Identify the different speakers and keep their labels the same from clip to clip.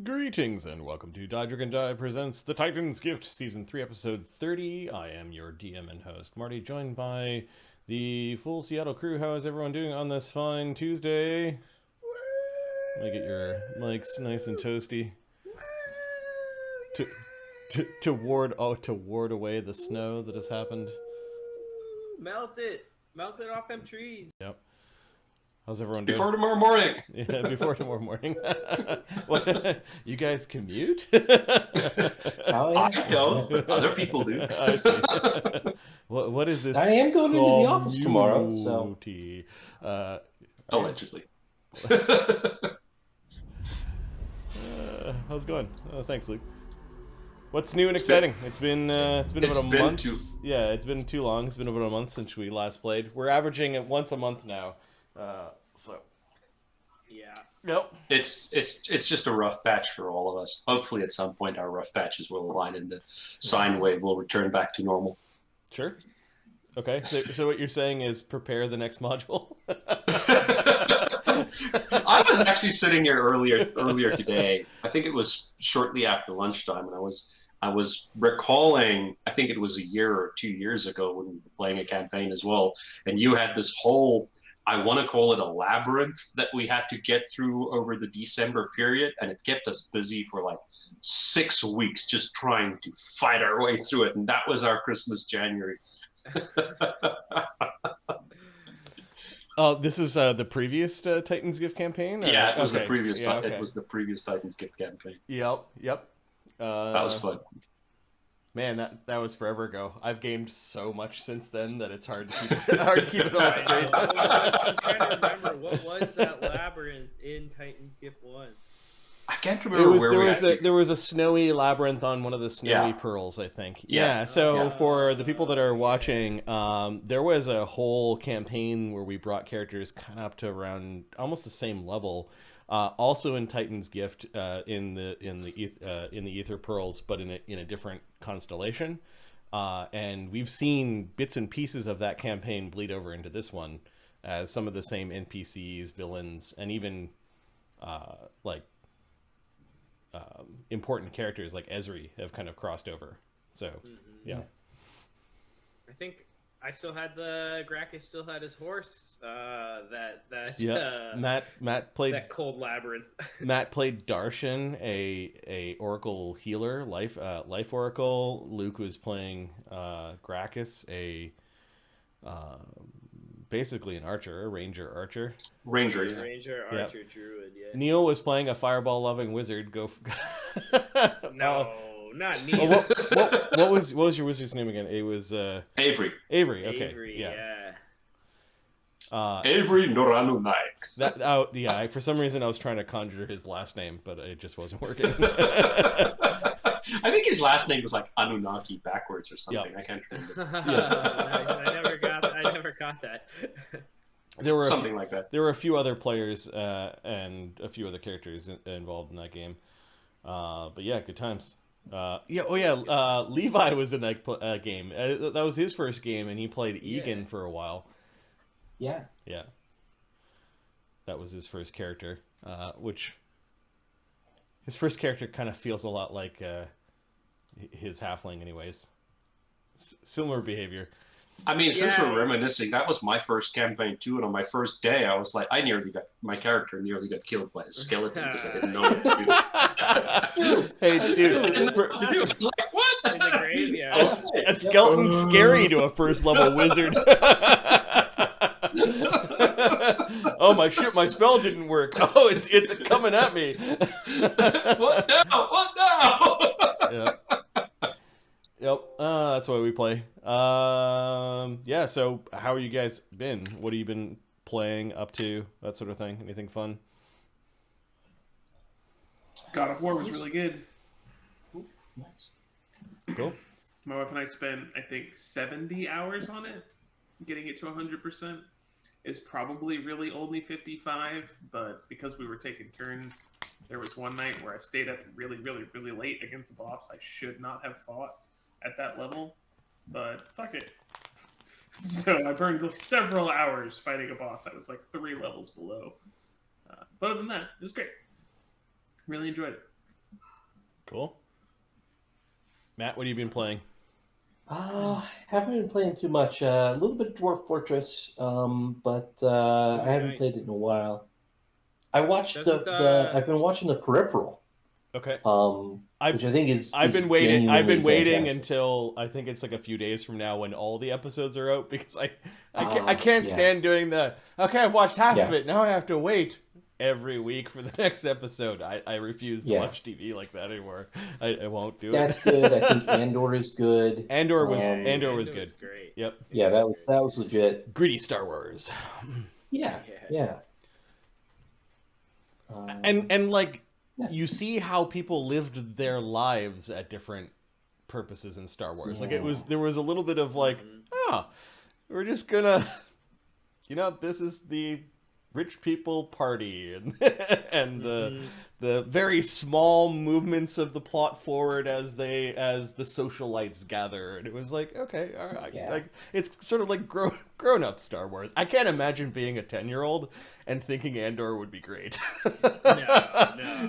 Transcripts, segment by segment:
Speaker 1: Greetings and welcome to Die Dragon Die presents The Titan's Gift, Season 3, Episode 30. I am your DM and host, Marty, joined by the full Seattle crew. How is everyone doing on this fine Tuesday? Let me get your mics nice and toasty. To ward away the snow that has happened.
Speaker 2: Melt it off them trees.
Speaker 1: Yep. How's everyone doing?
Speaker 3: Before tomorrow morning.
Speaker 1: Yeah, before tomorrow morning. What, you guys commute?
Speaker 3: Oh, yeah. I don't, but other people do.
Speaker 1: I see. What is this?
Speaker 4: I am going into the office tomorrow, so...
Speaker 3: Allegedly.
Speaker 1: How's it going? Oh, thanks, Luke. What's new and exciting? It's been about a month. Yeah, it's been too long. It's been about a month since we last played. We're averaging it once a month now. So
Speaker 2: yeah.
Speaker 1: Yep.
Speaker 3: It's just a rough patch for all of us. Hopefully at some point our rough patches will align and the sine wave will return back to normal.
Speaker 1: Sure. Okay. So what you're saying is prepare the next module?
Speaker 3: I was actually sitting here earlier today. I think it was shortly after lunchtime, and I was recalling, I think it was a year or 2 years ago when we were playing a campaign as well, and you had this whole, I want to call it a labyrinth that we had to get through over the December period, and it kept us busy for like 6 weeks just trying to fight our way through it, and that was our Christmas January.
Speaker 1: Oh, this was the previous Titan's Gift campaign? Or?
Speaker 3: Yeah, it was
Speaker 1: okay.
Speaker 3: the previous.
Speaker 1: Yeah, okay.
Speaker 3: It was the previous Titan's Gift campaign.
Speaker 1: Yep.
Speaker 3: That was fun.
Speaker 1: Man, that was forever ago. I've gamed so much since then that it's hard to keep it all straight.
Speaker 2: I'm trying to remember, what was that labyrinth in Titan's Gift 1?
Speaker 3: I can't remember
Speaker 1: there was a snowy labyrinth on one of the snowy pearls, I think. Yeah. So for the people that are watching, there was a whole campaign where we brought characters kind of up to around almost the same level. Also in Titan's Gift, in the Ether Pearls, but in a different constellation. And we've seen bits and pieces of that campaign bleed over into this one, as some of the same NPCs, villains, and even important characters like S03E30 have kind of crossed over. So, yeah.
Speaker 2: I think I still had Gracchus still had his horse.
Speaker 1: Matt played
Speaker 2: that cold labyrinth.
Speaker 1: Matt played Darshan, a Oracle healer, life Oracle. Luke was playing Gracchus, basically an archer, a ranger archer.
Speaker 3: Ranger
Speaker 2: Archer, druid. Yeah.
Speaker 1: Neil was playing a fireball loving wizard.
Speaker 2: No, not Neil.
Speaker 1: What was your wizard's name again? It was
Speaker 3: Avery.
Speaker 1: Avery. Okay.
Speaker 2: Avery, yeah.
Speaker 3: Avery Noranu Naik.
Speaker 1: Yeah. For some reason, I was trying to conjure his last name, but it just wasn't working.
Speaker 3: I think his last name was like Anunnaki backwards or something. Yep. I can't remember.
Speaker 2: I never got that.
Speaker 1: There were
Speaker 3: something like that.
Speaker 1: There were a few other players and a few other characters involved in that game. But yeah, good times. Levi was in that game. That was his first game, and he played Egan for a while.
Speaker 4: Yeah.
Speaker 1: Yeah. That was his first character, which his first character kind of feels a lot like his halfling anyways. Similar behavior.
Speaker 3: I mean, since we're reminiscing, that was my first campaign too, and on my first day, I was like, my character nearly got killed by a skeleton because I didn't know what to do.
Speaker 1: Hey, dude,
Speaker 3: like, what?
Speaker 2: In the graveyard.
Speaker 1: A skeleton's scary to a first level wizard. Oh my shit! My spell didn't work. Oh, it's coming at me.
Speaker 3: What now? What now?
Speaker 1: Yeah. Yep. That's why we play. Yeah. So, how are you guys been? What have you been playing up to? That sort of thing. Anything fun?
Speaker 5: God of War was really good.
Speaker 4: Nice.
Speaker 1: Cool.
Speaker 5: My wife and I spent, I think, 70 hours on it. Getting it to 100% is probably really only 55, but because we were taking turns, there was one night where I stayed up really, really, really late against a boss I should not have fought at that level, but fuck it. So I burned several hours fighting a boss that was like 3 levels below. But other than that, it was great. Really enjoyed it.
Speaker 1: Cool. Matt, what have you been playing?
Speaker 4: Haven't been playing too much. A little bit of Dwarf Fortress, but I haven't
Speaker 2: nice.
Speaker 4: played it in a while. I watched
Speaker 2: Doesn't,
Speaker 4: I've been watching the Peripheral,
Speaker 1: Okay.
Speaker 4: which I think is
Speaker 1: I've been waiting
Speaker 4: fantastic.
Speaker 1: until I think it's like a few days from now when all the episodes are out, because I can't stand doing the okay, I've watched half of it, now I have to wait every week for the next episode. I refuse to watch TV like that anymore. I won't do it.
Speaker 4: That's good. I think Andor is good.
Speaker 1: Andor was
Speaker 2: Was
Speaker 1: good.
Speaker 2: great.
Speaker 1: Yep.
Speaker 4: Yeah, that was legit.
Speaker 1: Gritty Star Wars.
Speaker 4: Yeah.
Speaker 1: And like you see how people lived their lives at different purposes in Star Wars. Like there was a little bit of like, we're just gonna, this is the rich people party, and the very small movements of the plot forward as the socialites gather, and it was like, okay, all right, like it's sort of like grown up Star Wars. I can't imagine being a 10-year-old and thinking Andor would be great.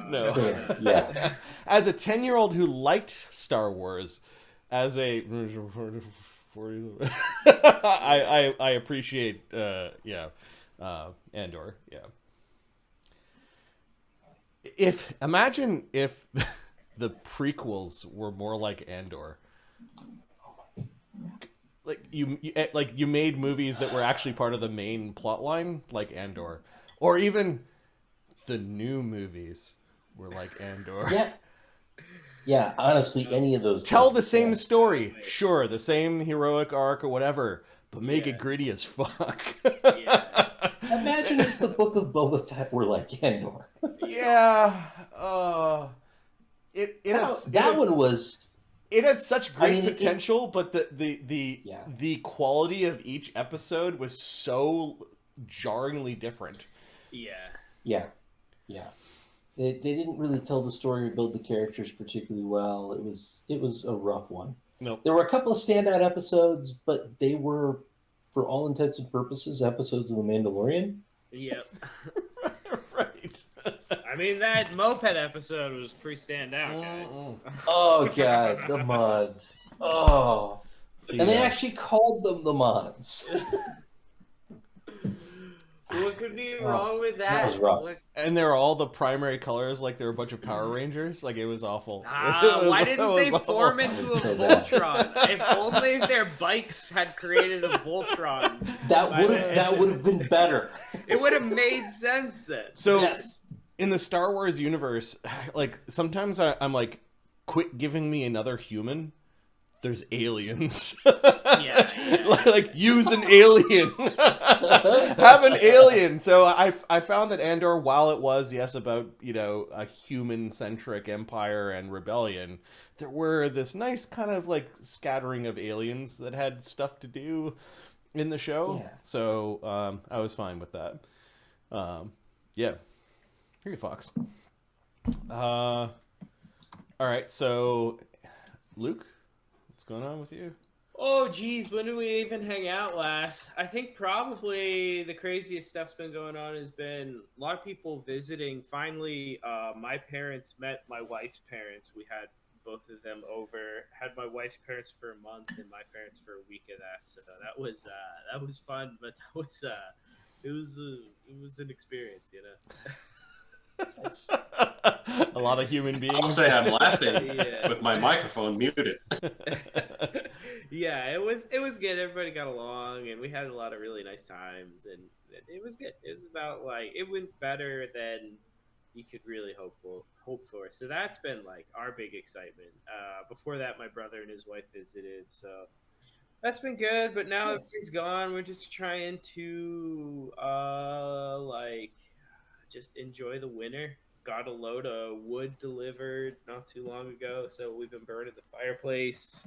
Speaker 1: No.
Speaker 4: Yeah.
Speaker 1: As a 10-year-old who liked Star Wars, as a I appreciate Andor. Imagine if the prequels were more like Andor. Like you made movies that were actually part of the main plot line, like Andor, or even the new movies were like Andor.
Speaker 4: Yeah, honestly, any of those
Speaker 1: tell the same story, sure, the same heroic arc or whatever, but make it gritty as fuck.
Speaker 4: Imagine if the Book of Boba Fett were like Andor.
Speaker 1: It had such great potential, but the quality of each episode was so jarringly different.
Speaker 4: Yeah. They didn't really tell the story or build the characters particularly well. It was a rough one.
Speaker 1: Nope.
Speaker 4: There were a couple of standout episodes, but they were, for all intents and purposes, episodes of The Mandalorian.
Speaker 2: Yep.
Speaker 1: Right.
Speaker 2: I mean, that moped episode was pretty standout, guys.
Speaker 4: Oh god, the mods. Oh, and they actually called them the mods.
Speaker 2: So what could be wrong with that?
Speaker 4: That was rough.
Speaker 1: And there were all the primary colors, like there were a bunch of Power Rangers. Like, it was awful.
Speaker 2: Why didn't they form into a Voltron? If only their bikes had created a Voltron.
Speaker 4: That would have been better.
Speaker 2: It would have made sense then.
Speaker 1: So, in the Star Wars universe, like sometimes I'm like, quit giving me another human. There's aliens. Like, use an alien. Have an alien. So I found that Andor, while it was, yes, about, a human-centric empire and rebellion, there were this nice kind of, like, scattering of aliens that had stuff to do in the show. Yeah. So I was fine with that. Yeah. Here you, Fox. All right, so Luke? What's going on with you?
Speaker 2: Oh, geez, when did we even hang out last? I think probably the craziest stuff's been going on has been a lot of people visiting. Finally, my parents met my wife's parents. We had both of them over. Had my wife's parents for a month and my parents for a week of that. So that was fun, but it was an experience,
Speaker 1: A lot of human beings.
Speaker 3: I'll say I'm laughing with my microphone muted.
Speaker 2: Yeah, it was good. Everybody got along, and we had a lot of really nice times, and it was good. It was about, like, it went better than you could really hope for. So that's been, like, our big excitement. Before that, my brother and his wife visited, so that's been good. But now everything's gone. We're just trying to just enjoy the winter. Got a load of wood delivered not too long ago, so we've been burning the fireplace,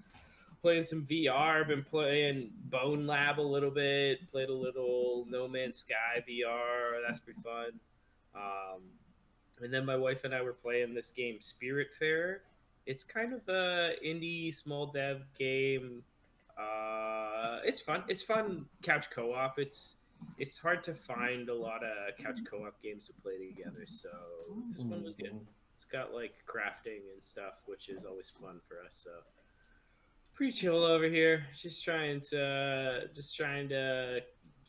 Speaker 2: playing some VR, been playing Bone Lab a little bit, played a little No Man's Sky VR, that's pretty fun. And then my wife and I were playing this game, Spiritfarer. It's kind of a indie small dev game. It's fun couch co-op. It's hard to find a lot of couch co-op games to play together, so this one was good. It's got like crafting and stuff, which is always fun for us. So pretty chill over here. Just trying to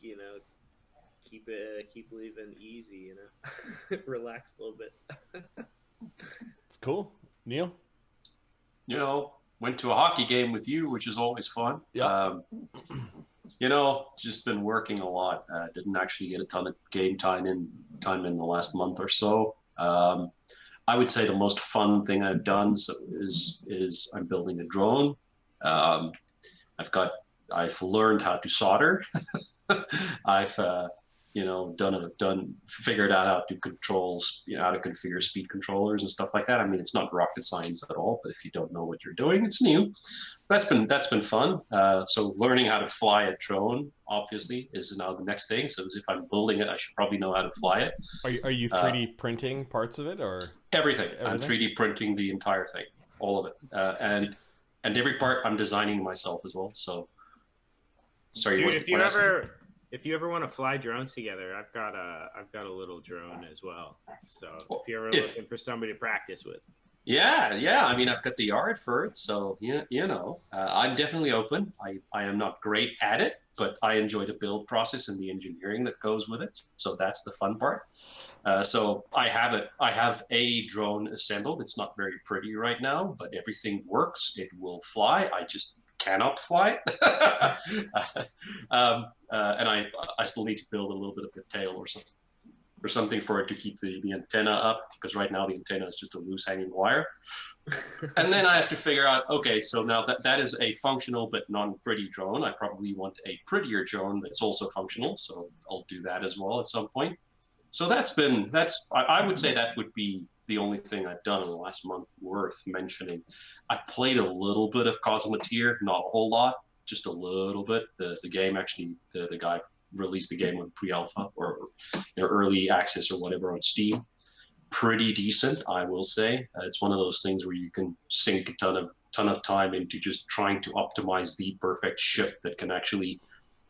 Speaker 2: you know, keep leaving easy. You know, relax a little bit.
Speaker 1: It's cool. Neil?
Speaker 3: You know, went to a hockey game with you, which is always fun.
Speaker 1: Yeah.
Speaker 3: You know, just been working a lot. Didn't actually get a ton of game time in the last month or so. I would say the most fun thing I've done is I'm building a drone. Um, I've learned how to solder. I've figured out how to controls, how to configure speed controllers and stuff like that. I mean, it's not rocket science at all, but if you don't know what you're doing, it's new. That's been fun. So learning how to fly a drone obviously is now the next thing. So as if I'm building it, I should probably know how to fly it.
Speaker 1: Are you 3D printing parts of it or
Speaker 3: everything? I'm 3D printing the entire thing, all of it, and every part I'm designing myself as well. So sorry,
Speaker 2: dude, if you ever want to fly drones together, I've got a little drone as well. So if you're ever looking for somebody to practice with.
Speaker 3: Yeah. I mean, I've got the yard for it, so I'm definitely open. I am not great at it, but I enjoy the build process and the engineering that goes with it. So that's the fun part. So I have a drone assembled. It's not very pretty right now, but everything works. It will fly. I just cannot fly it. And I still need to build a little bit of a tail or something for it to keep the antenna up, because right now the antenna is just a loose hanging wire. And then I have to figure out, okay, so now that is a functional but non-pretty drone. I probably want a prettier drone that's also functional, so I'll do that as well at some point. So I would say that would be the only thing I've done in the last month worth mentioning. I've played a little bit of Cosmoteer, not a whole lot, just a little bit. The game actually, the guy released the game on pre-alpha or early access or whatever on Steam. Pretty decent, I will say. It's one of those things where you can sink a ton of time into just trying to optimize the perfect ship that can actually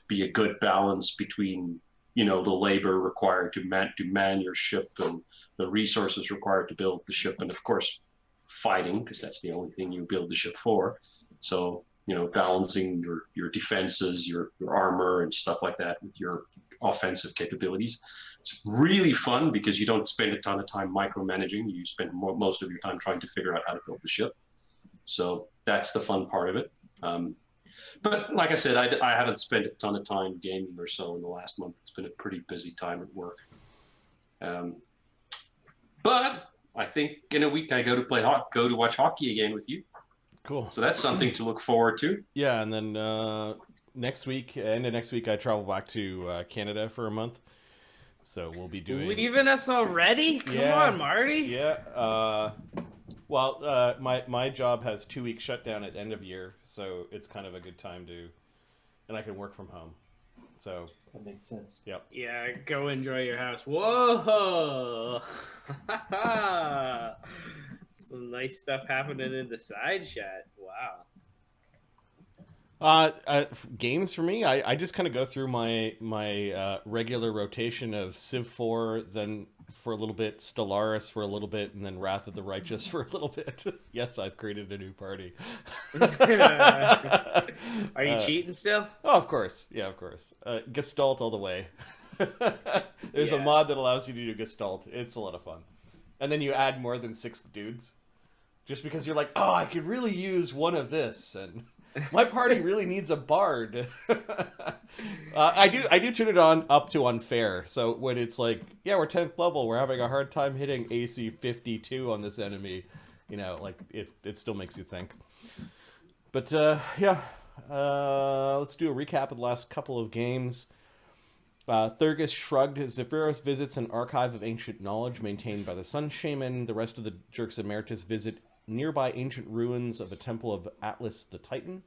Speaker 3: be a good balance between the labor required to man your ship and the resources required to build the ship, and of course fighting, because that's the only thing you build the ship for. So balancing your defenses, your armor and stuff like that with your offensive capabilities. It's really fun because you don't spend a ton of time micromanaging. You spend most of your time trying to figure out how to build the ship. So that's the fun part of it. But like I said, I haven't spent a ton of time gaming or so in the last month. It's been a pretty busy time at work. But I think in a week I go to watch hockey again with you.
Speaker 1: Cool.
Speaker 3: So that's something to look forward to.
Speaker 1: Yeah, and then end of next week, I travel back to Canada for a month. So we'll be doing...
Speaker 2: Leaving us already? Come on, Marty.
Speaker 1: Yeah. My job has 2 weeks shutdown at end of year, so it's kind of a good time and I can work from home. So
Speaker 4: that makes sense.
Speaker 1: Yep.
Speaker 2: Yeah, go enjoy your house. Whoa! Some nice stuff happening in the side chat. Wow.
Speaker 1: Games for me, I just kind of go through my regular rotation of Civ 4, then for a little bit Stellaris for a little bit, and then Wrath of the Righteous for a little bit. Yes, I've created a new party.
Speaker 2: Are you cheating still?
Speaker 1: Oh, of course. Yeah, of course. Gestalt all the way. There's a mod that allows you to do Gestalt. It's a lot of fun. And then you add more than 6 dudes. Just because you're like, oh, I could really use one of this, and my party really needs a bard. I do turn it up to unfair. So when it's like, yeah, we're 10th level, we're having a hard time hitting AC 52 on this enemy, it still makes you think. But let's do a recap of the last couple of games. Thurgus shrugged. Zephyros visits an archive of ancient knowledge maintained by the Sun Shaman. The rest of the Jerks Emeritus visit nearby ancient ruins of a temple of Atlas the Titan.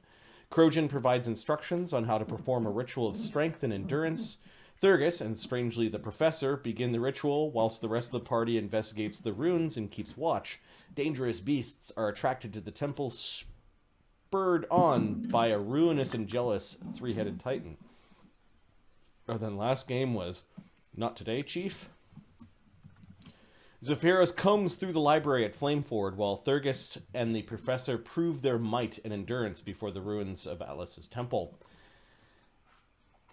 Speaker 1: Krojan provides instructions on how to perform a ritual of strength and endurance. Thurgus, and strangely the Professor, begin the ritual, whilst the rest of the party investigates the ruins and keeps watch. Dangerous beasts are attracted to the temple, spurred on by a ruinous and jealous 3-headed Titan. And then last game was Not Today, Chief. Zephyros combs through the library at Flameford while Thurgis and the professor prove their might and endurance before the ruins of Atlas's temple.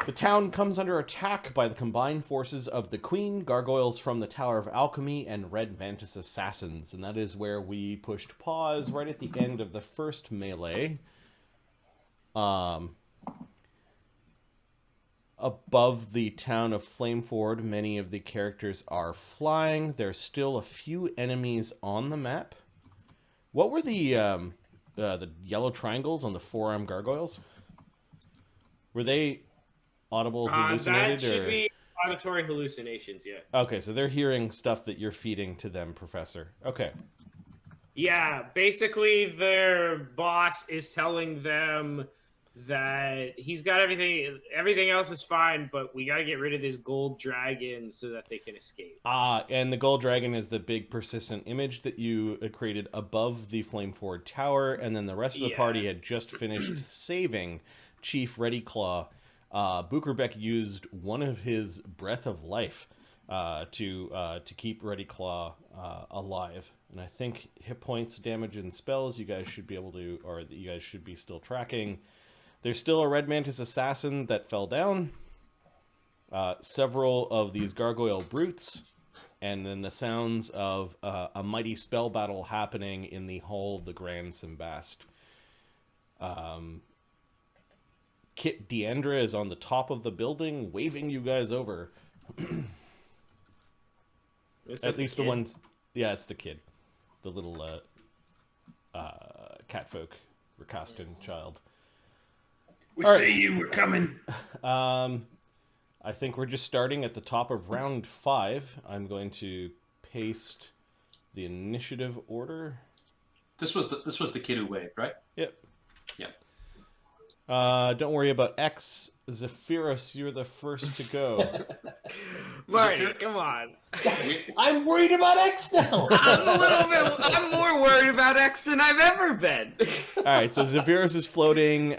Speaker 1: The town comes under attack by the combined forces of the Queen, gargoyles from the Tower of Alchemy, and Red Mantis assassins. And that is where we pushed pause right at the end of the first melee. Above the town of Flameford, many of the characters are flying. There's still a few enemies on the map. What were the yellow triangles on the forearm gargoyles? Were they audible hallucinated?
Speaker 2: That should be auditory hallucinations, yeah.
Speaker 1: Okay, so they're hearing stuff that you're feeding to them, Professor. Okay.
Speaker 2: Yeah, basically their boss is telling them that he's got everything else is fine, but we got to get rid of this gold dragon so that they can escape.
Speaker 1: And the gold dragon is the big persistent image that you created above the Flameford Tower, and then the rest of the party had just finished saving Chief Reddyclaw. Bukerbeck used one of his Breath of Life to keep Reddyclaw alive. And I think hit points, damage, and spells you guys should be able to, or you guys should be still tracking. There's still a Red Mantis assassin that fell down. Several of these gargoyle brutes. And then the sounds of a mighty spell battle happening in the hall of the Grand Simbast. Kit Deandra is on the top of the building, waving you guys over. At least the ones... Yeah, it's the kid. The little catfolk Rakastan child.
Speaker 5: We see you, we're coming.
Speaker 1: I think we're just starting at the top of round 5. I'm going to paste the initiative order.
Speaker 3: This was the kid who waved, right?
Speaker 1: Yep.
Speaker 3: Yeah.
Speaker 1: Don't worry about X. Zephyros, you're the first to go.
Speaker 2: Marty, come on.
Speaker 4: I'm worried about X now.
Speaker 2: I'm more worried about X than I've ever been.
Speaker 1: All right, so Zephyros is floating.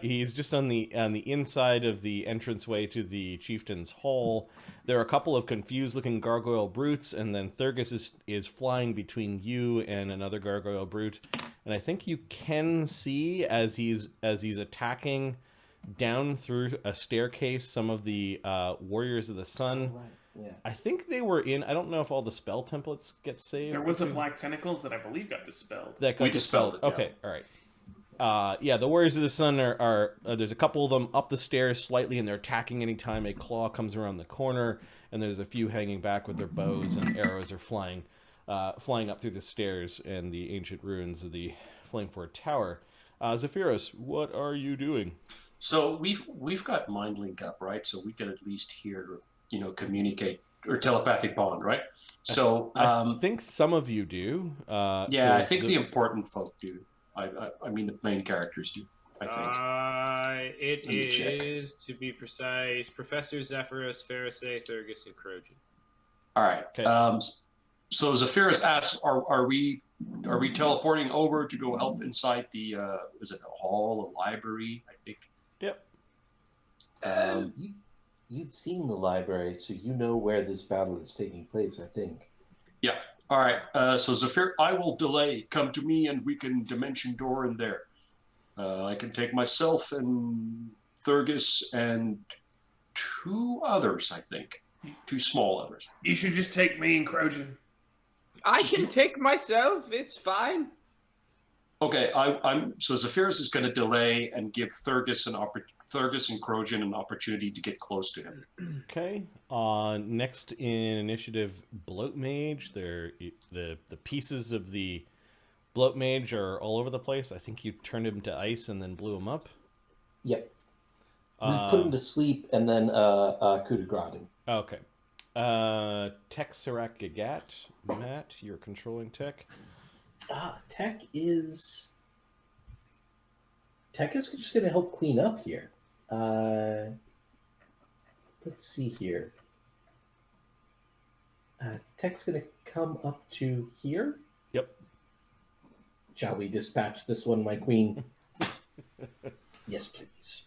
Speaker 1: He's just on the inside of the entranceway to the Chieftain's Hall. There are a couple of confused-looking gargoyle brutes, and then Thurgis is flying between you and another gargoyle brute. And I think you can see as he's attacking down through a staircase some of the Warriors of the Sun.
Speaker 4: Right. Yeah.
Speaker 1: I think they were in. I don't know if all the spell templates get saved.
Speaker 5: There was a Black Tentacles that I believe got dispelled.
Speaker 3: We dispelled it.
Speaker 1: Okay, all right. The Warriors of the Sun are there's a couple of them up the stairs slightly, and they're attacking anytime a claw comes around the corner. And there's a few hanging back with their bows, and arrows are flying up through the stairs and the ancient ruins of the Flameford Tower. Zephyros, what are you doing?
Speaker 3: So we've got mind link up, right? So we can at least hear, communicate or telepathic bond, right? So
Speaker 1: I think some of you do.
Speaker 3: I think the important folk do. I mean, the main characters do. I think.
Speaker 2: It is, to be precise, Professor Zephyros, Pharisee, Thurgis, and Crojan.
Speaker 3: All right.
Speaker 1: Okay.
Speaker 3: So Zephyros asks, "Are we teleporting over to go help inside the? Is it a hall, a library? I think."
Speaker 1: Yep.
Speaker 4: You've seen the library, so you know where this battle is taking place, I think.
Speaker 3: Yeah. All right. So Zephyr, I will delay. Come to me, and we can dimension door in there. I can take myself and Thurgis and 2 others, I think. 2 small others.
Speaker 5: You should just take me and Crojan.
Speaker 2: I can take myself. It's fine.
Speaker 3: Okay. So Zephyros is going to delay and give Thurgis and Crojan an opportunity to get close to him.
Speaker 1: Okay. Next in initiative, Bloat Mage. The pieces of the Bloat Mage are all over the place. I think you turned him to ice and then blew him up.
Speaker 4: Yep. We put him to sleep and then coup de grace him.
Speaker 1: Okay. Tech Sirac Gagat. Matt, you're controlling Tech.
Speaker 4: Tech is just going to help clean up here. Let's see here. Tech's going to come up to here.
Speaker 1: Yep.
Speaker 4: Shall we dispatch this one, my queen? Yes, please.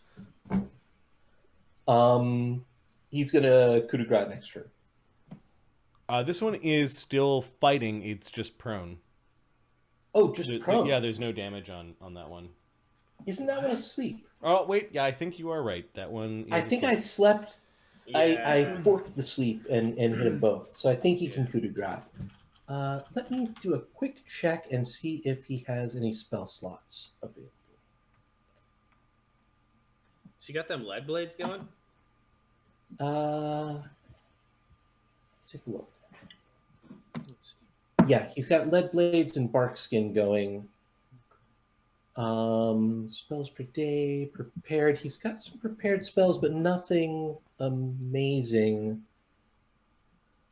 Speaker 4: He's going to coup de grace next turn.
Speaker 1: This one is still fighting. It's just prone.
Speaker 4: Oh, just prone.
Speaker 1: Yeah, there's no damage on that one.
Speaker 4: Isn't that one asleep?
Speaker 1: Oh, wait. Yeah, I think you are right. That one is
Speaker 4: I think
Speaker 1: asleep.
Speaker 4: I slept.
Speaker 2: Yeah.
Speaker 4: I forked the sleep and hit them both. So I think he can coup de grace. Let me do a quick check and see if he has any spell slots available.
Speaker 2: So you got them lead blades going?
Speaker 4: Let's take a look.
Speaker 2: Let's see.
Speaker 4: Yeah, he's got lead blades and bark skin going. Spells per day, prepared. He's got some prepared spells, but nothing amazing.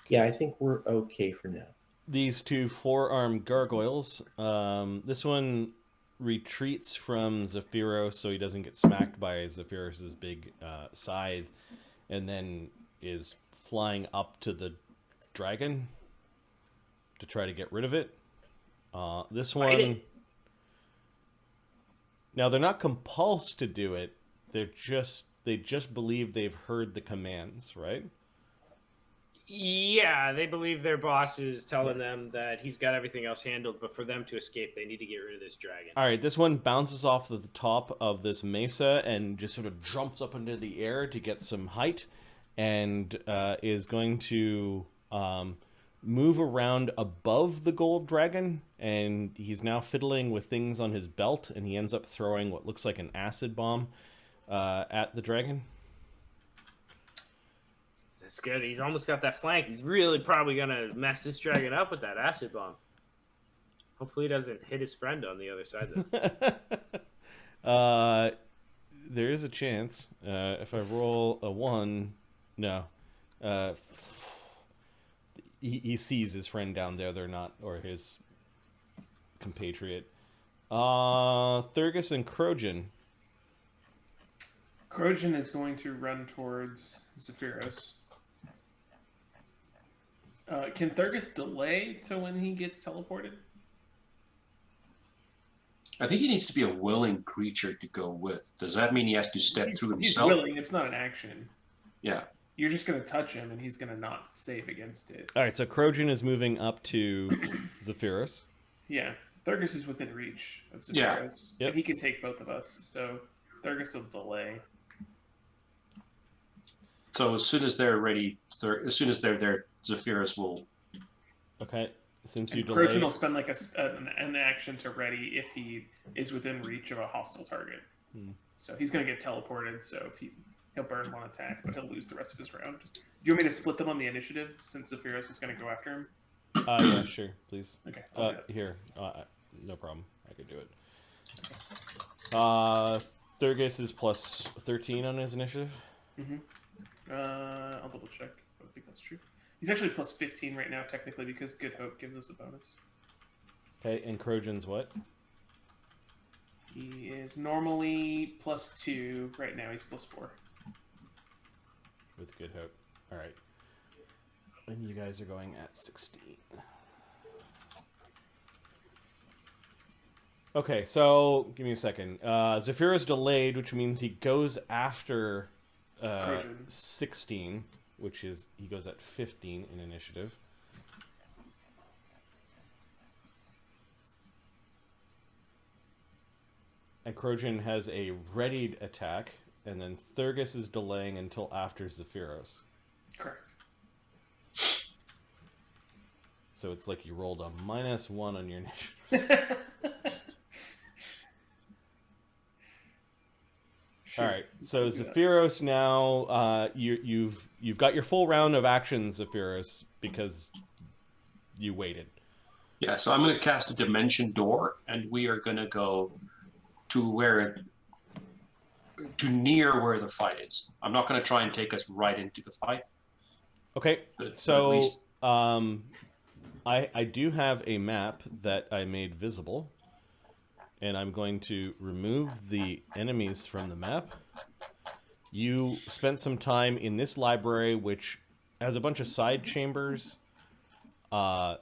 Speaker 4: Yeah, I think we're okay for now.
Speaker 1: These two 4-armed gargoyles. This one retreats from Zephyros so he doesn't get smacked by Zephyros's big scythe, and then is flying up to the dragon to try to get rid of it. This one... Now, they're not compulsed to do it. They just believe they've heard the commands, right?
Speaker 2: Yeah, they believe their boss is telling them that he's got everything else handled, but for them to escape, they need to get rid of this dragon.
Speaker 1: All right, this one bounces off the top of this mesa and just sort of jumps up into the air to get some height, and is going to move around above the gold dragon, and he's now fiddling with things on his belt, and he ends up throwing what looks like an acid bomb at the dragon.
Speaker 2: That's good. He's almost got that flank. He's really probably going to mess this dragon up with that acid bomb. Hopefully he doesn't hit his friend on the other side of
Speaker 1: there is a chance. If I roll a 1... No. He sees his friend down there. They're not... Or his compatriot. Thurgus and Krojan.
Speaker 5: Krojan is going to run towards Zephyros. Can Thurgus delay to when he gets teleported?
Speaker 3: I think he needs to be a willing creature to go with. Does that mean he has to step through himself?
Speaker 5: He's willing. It's not an action.
Speaker 3: Yeah.
Speaker 5: You're just going to touch him, and he's going to not save against it.
Speaker 1: All right, so Krojan is moving up to Zephyros.
Speaker 5: Yeah. Thurgus is within reach of Zephyros.
Speaker 1: Yeah. Yep.
Speaker 5: And he can take both of us, so Thurgus will delay.
Speaker 3: So as soon as they're ready, as soon as they're there, Zephyros will...
Speaker 1: Okay, since you
Speaker 5: delay... Krojan
Speaker 1: delay...
Speaker 5: will spend like an action to ready if he is within reach of a hostile target. So he's going to get teleported, so if he'll burn one attack, but he'll lose the rest of his round. Do you want me to split them on the initiative, since Zephyros is going to go after him?
Speaker 1: Yeah, sure, please.
Speaker 5: Okay.
Speaker 1: Here, no problem. I could do it. Thurgus is plus 13 on his initiative.
Speaker 5: Mm-hmm. I'll double check. I don't think that's true. He's actually plus 15 right now, technically, because Good Hope gives us a bonus.
Speaker 1: Okay, and Krojan's what?
Speaker 5: He is normally plus 2. Right now, he's plus 4.
Speaker 1: With Good Hope. All right. And you guys are going at 16. Okay, so give me a second. Zephyros delayed, which means he goes after 16, which is he goes at 15 in initiative. And Krojan has a readied attack, and then Thurgus is delaying until after Zephyros.
Speaker 5: Correct.
Speaker 1: So it's like you rolled a -1 on your initiative. Sure. All right, so Zephyros now, you've got your full round of actions, Zephyros, because you waited.
Speaker 3: Yeah, so I'm going to cast a dimension door, and we are going to go to near where the fight is. I'm not going to try and take us right into the fight.
Speaker 1: Okay, so I do have a map that I made visible. And I'm going to remove the enemies from the map. You spent some time in this library, which has a bunch of side chambers, and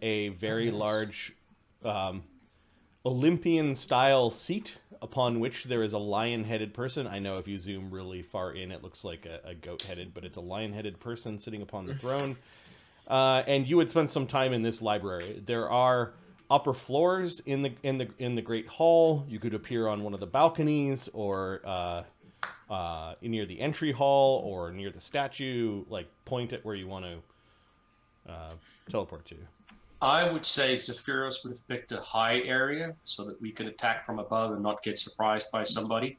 Speaker 1: a very large Olympian-style seat upon which there is a lion-headed person. I know if you zoom really far in, it looks like a goat-headed, but it's a lion-headed person sitting upon the throne. And you would spend some time in this library. There are upper floors in the Great Hall. You could appear on one of the balconies, or near the entry hall, or near the statue. Like, point at where you want to teleport to.
Speaker 3: I would say Zephyros would have picked a high area so that we could attack from above and not get surprised by somebody.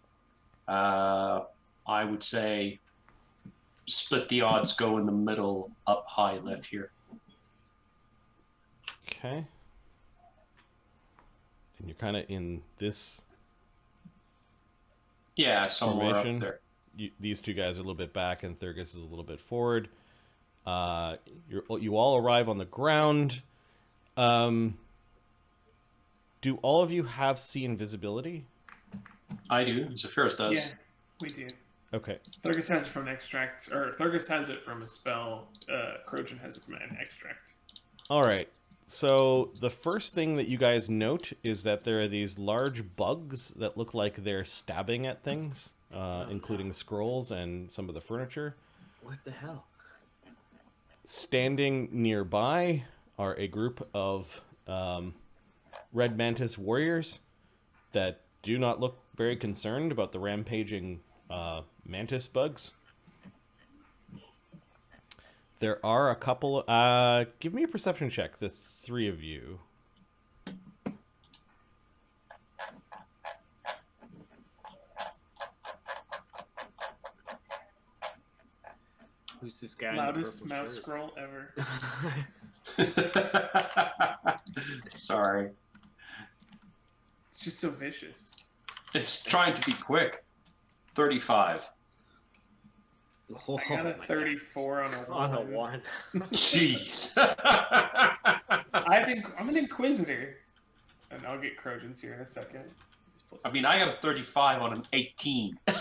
Speaker 3: I would say split the odds, go in the middle, up high, left here.
Speaker 1: Okay. And you're kind of in this...
Speaker 3: Yeah, somewhere
Speaker 1: formation.
Speaker 3: up there.
Speaker 1: These two guys are a little bit back, and Thurgus is a little bit forward. You all arrive on the ground. Do all of you have see invisibility?
Speaker 3: I do. Zephyros does.
Speaker 5: Yeah, we do.
Speaker 1: Okay.
Speaker 5: Thurgus has it from an extract, or Thurgus has it from a spell. Crojan has it from an extract.
Speaker 1: All right. So the first thing that you guys note is that there are these large bugs that look like they're stabbing at things, including scrolls and some of the furniture.
Speaker 2: What the hell?
Speaker 1: Standing nearby are a group of red mantis warriors that do not look very concerned about the rampaging mantis bugs. There are a couple... give me a perception check, the three of you.
Speaker 2: Who's this guy?
Speaker 5: Loudest mouse scroll ever.
Speaker 3: Sorry.
Speaker 5: It's just so vicious.
Speaker 3: It's trying to be quick. 35.
Speaker 2: Oh,
Speaker 5: I got a 34 on a 1.
Speaker 2: on a 1.
Speaker 3: Jeez.
Speaker 5: I'm an Inquisitor. And I'll get Crojans here in a second.
Speaker 3: I mean, I got a 35 on an 18.
Speaker 5: There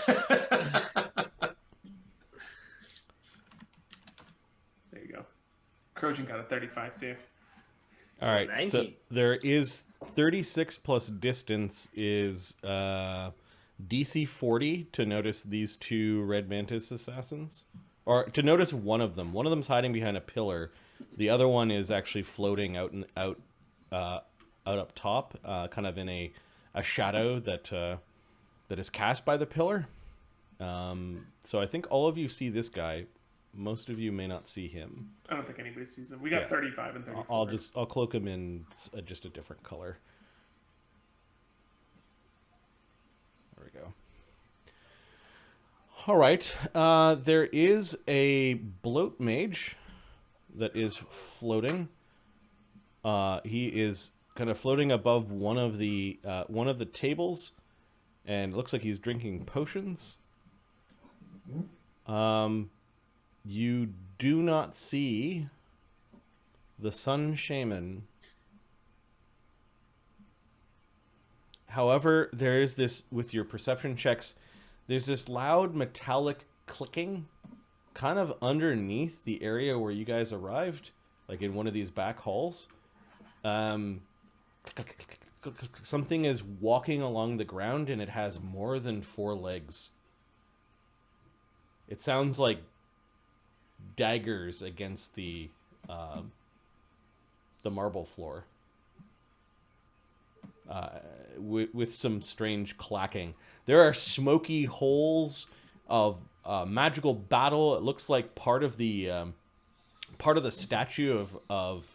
Speaker 5: you go. Crojan got a 35 too.
Speaker 1: All right,
Speaker 2: 90.
Speaker 1: so there is 36 plus distance is DC 40 to notice these two red mantis assassins, or to notice one of them. One of them's hiding behind a pillar. The other one is actually floating out up top, kind of in a shadow that is cast by the pillar. So I think all of you see this guy. Most of you may not see him.
Speaker 5: I don't think anybody sees him. We got 35 and 34.
Speaker 1: I'll cloak him in just a different color. There we go. All right. There is a bloat mage that is floating. He is kind of floating above one of the tables, and it looks like he's drinking potions. You do not see the Sun Shaman. However, there is this, with your perception checks, there's this loud metallic clicking kind of underneath the area where you guys arrived, like in one of these back halls. Something is walking along the ground, and it has more than 4 legs. It sounds like daggers against the marble floor, with some strange clacking. There are smoky holes of magical battle. It looks like part of the statue of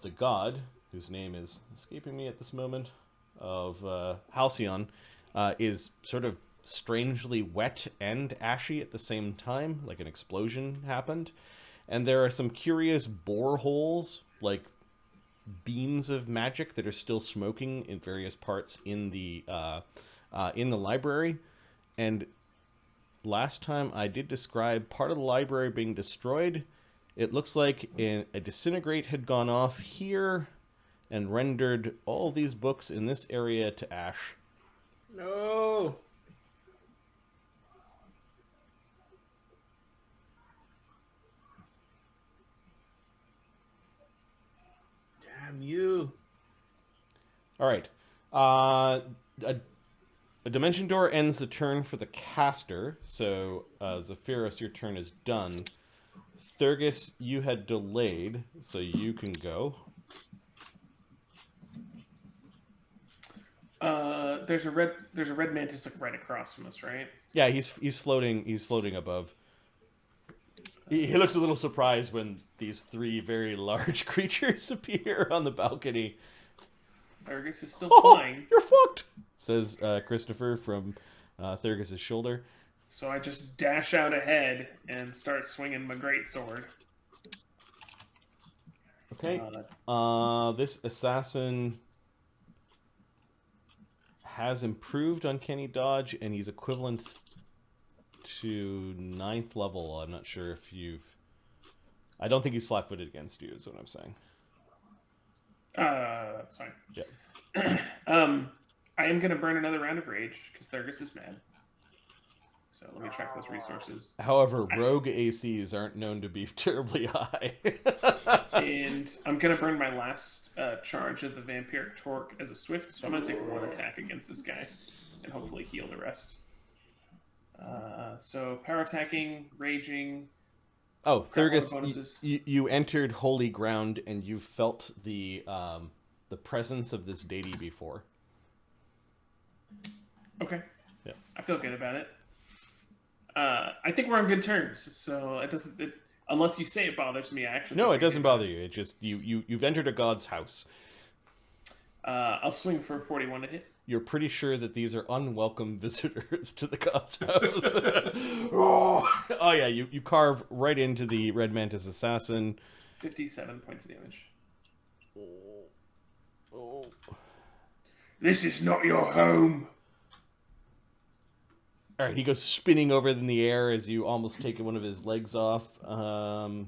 Speaker 1: the god, whose name is escaping me at this moment, of Halcyon, is sort of strangely wet and ashy at the same time, like an explosion happened. And there are some curious boreholes, like beams of magic, that are still smoking in various parts in the library. And last time I did describe part of the library being destroyed. It looks like a disintegrate had gone off here and rendered all these books in this area to ash.
Speaker 2: No.
Speaker 1: All right. A dimension door ends the turn for the caster. So, Zephyros, your turn is done. Thurgus, you had delayed, so you can go.
Speaker 5: There's a red mantis like right across from us, right?
Speaker 1: Yeah, he's floating above. He looks a little surprised when these three very large creatures appear on the balcony.
Speaker 5: Thurgus is still flying.
Speaker 1: You're fucked, says Christopher from Thurgus' shoulder.
Speaker 5: So I just dash out ahead and start swinging my great sword.
Speaker 1: Okay. This assassin has improved Uncanny Dodge, and he's equivalent to 9th level. I'm not sure if you've... I don't think he's flat-footed against you, is what I'm saying.
Speaker 5: That's fine.
Speaker 1: Yeah.
Speaker 5: I am going to burn another round of rage, because Thurgus is mad. So let me track those resources.
Speaker 1: However, rogue ACs aren't known to be terribly high.
Speaker 5: And I'm going to burn my last charge of the Vampiric Torque as a Swift, so I'm going to take one attack against this guy, and hopefully heal the rest. So power attacking, raging.
Speaker 1: Oh, Thurgus, you entered holy ground, and you felt the presence of this deity before.
Speaker 5: Okay.
Speaker 1: Yeah.
Speaker 5: I feel good about it. I think we're on good terms, so it doesn't. Unless you say it bothers me, I actually.
Speaker 1: No, it doesn't bother you. It just you've entered a god's house.
Speaker 5: I'll swing for 41 to hit.
Speaker 1: You're pretty sure that these are unwelcome visitors to the god's house. Oh yeah, you carve right into the Red Mantis assassin.
Speaker 5: 57 points of damage.
Speaker 1: Oh.
Speaker 5: This is not your home.
Speaker 1: All right, he goes spinning over in the air as you almost take one of his legs off.
Speaker 5: Oh,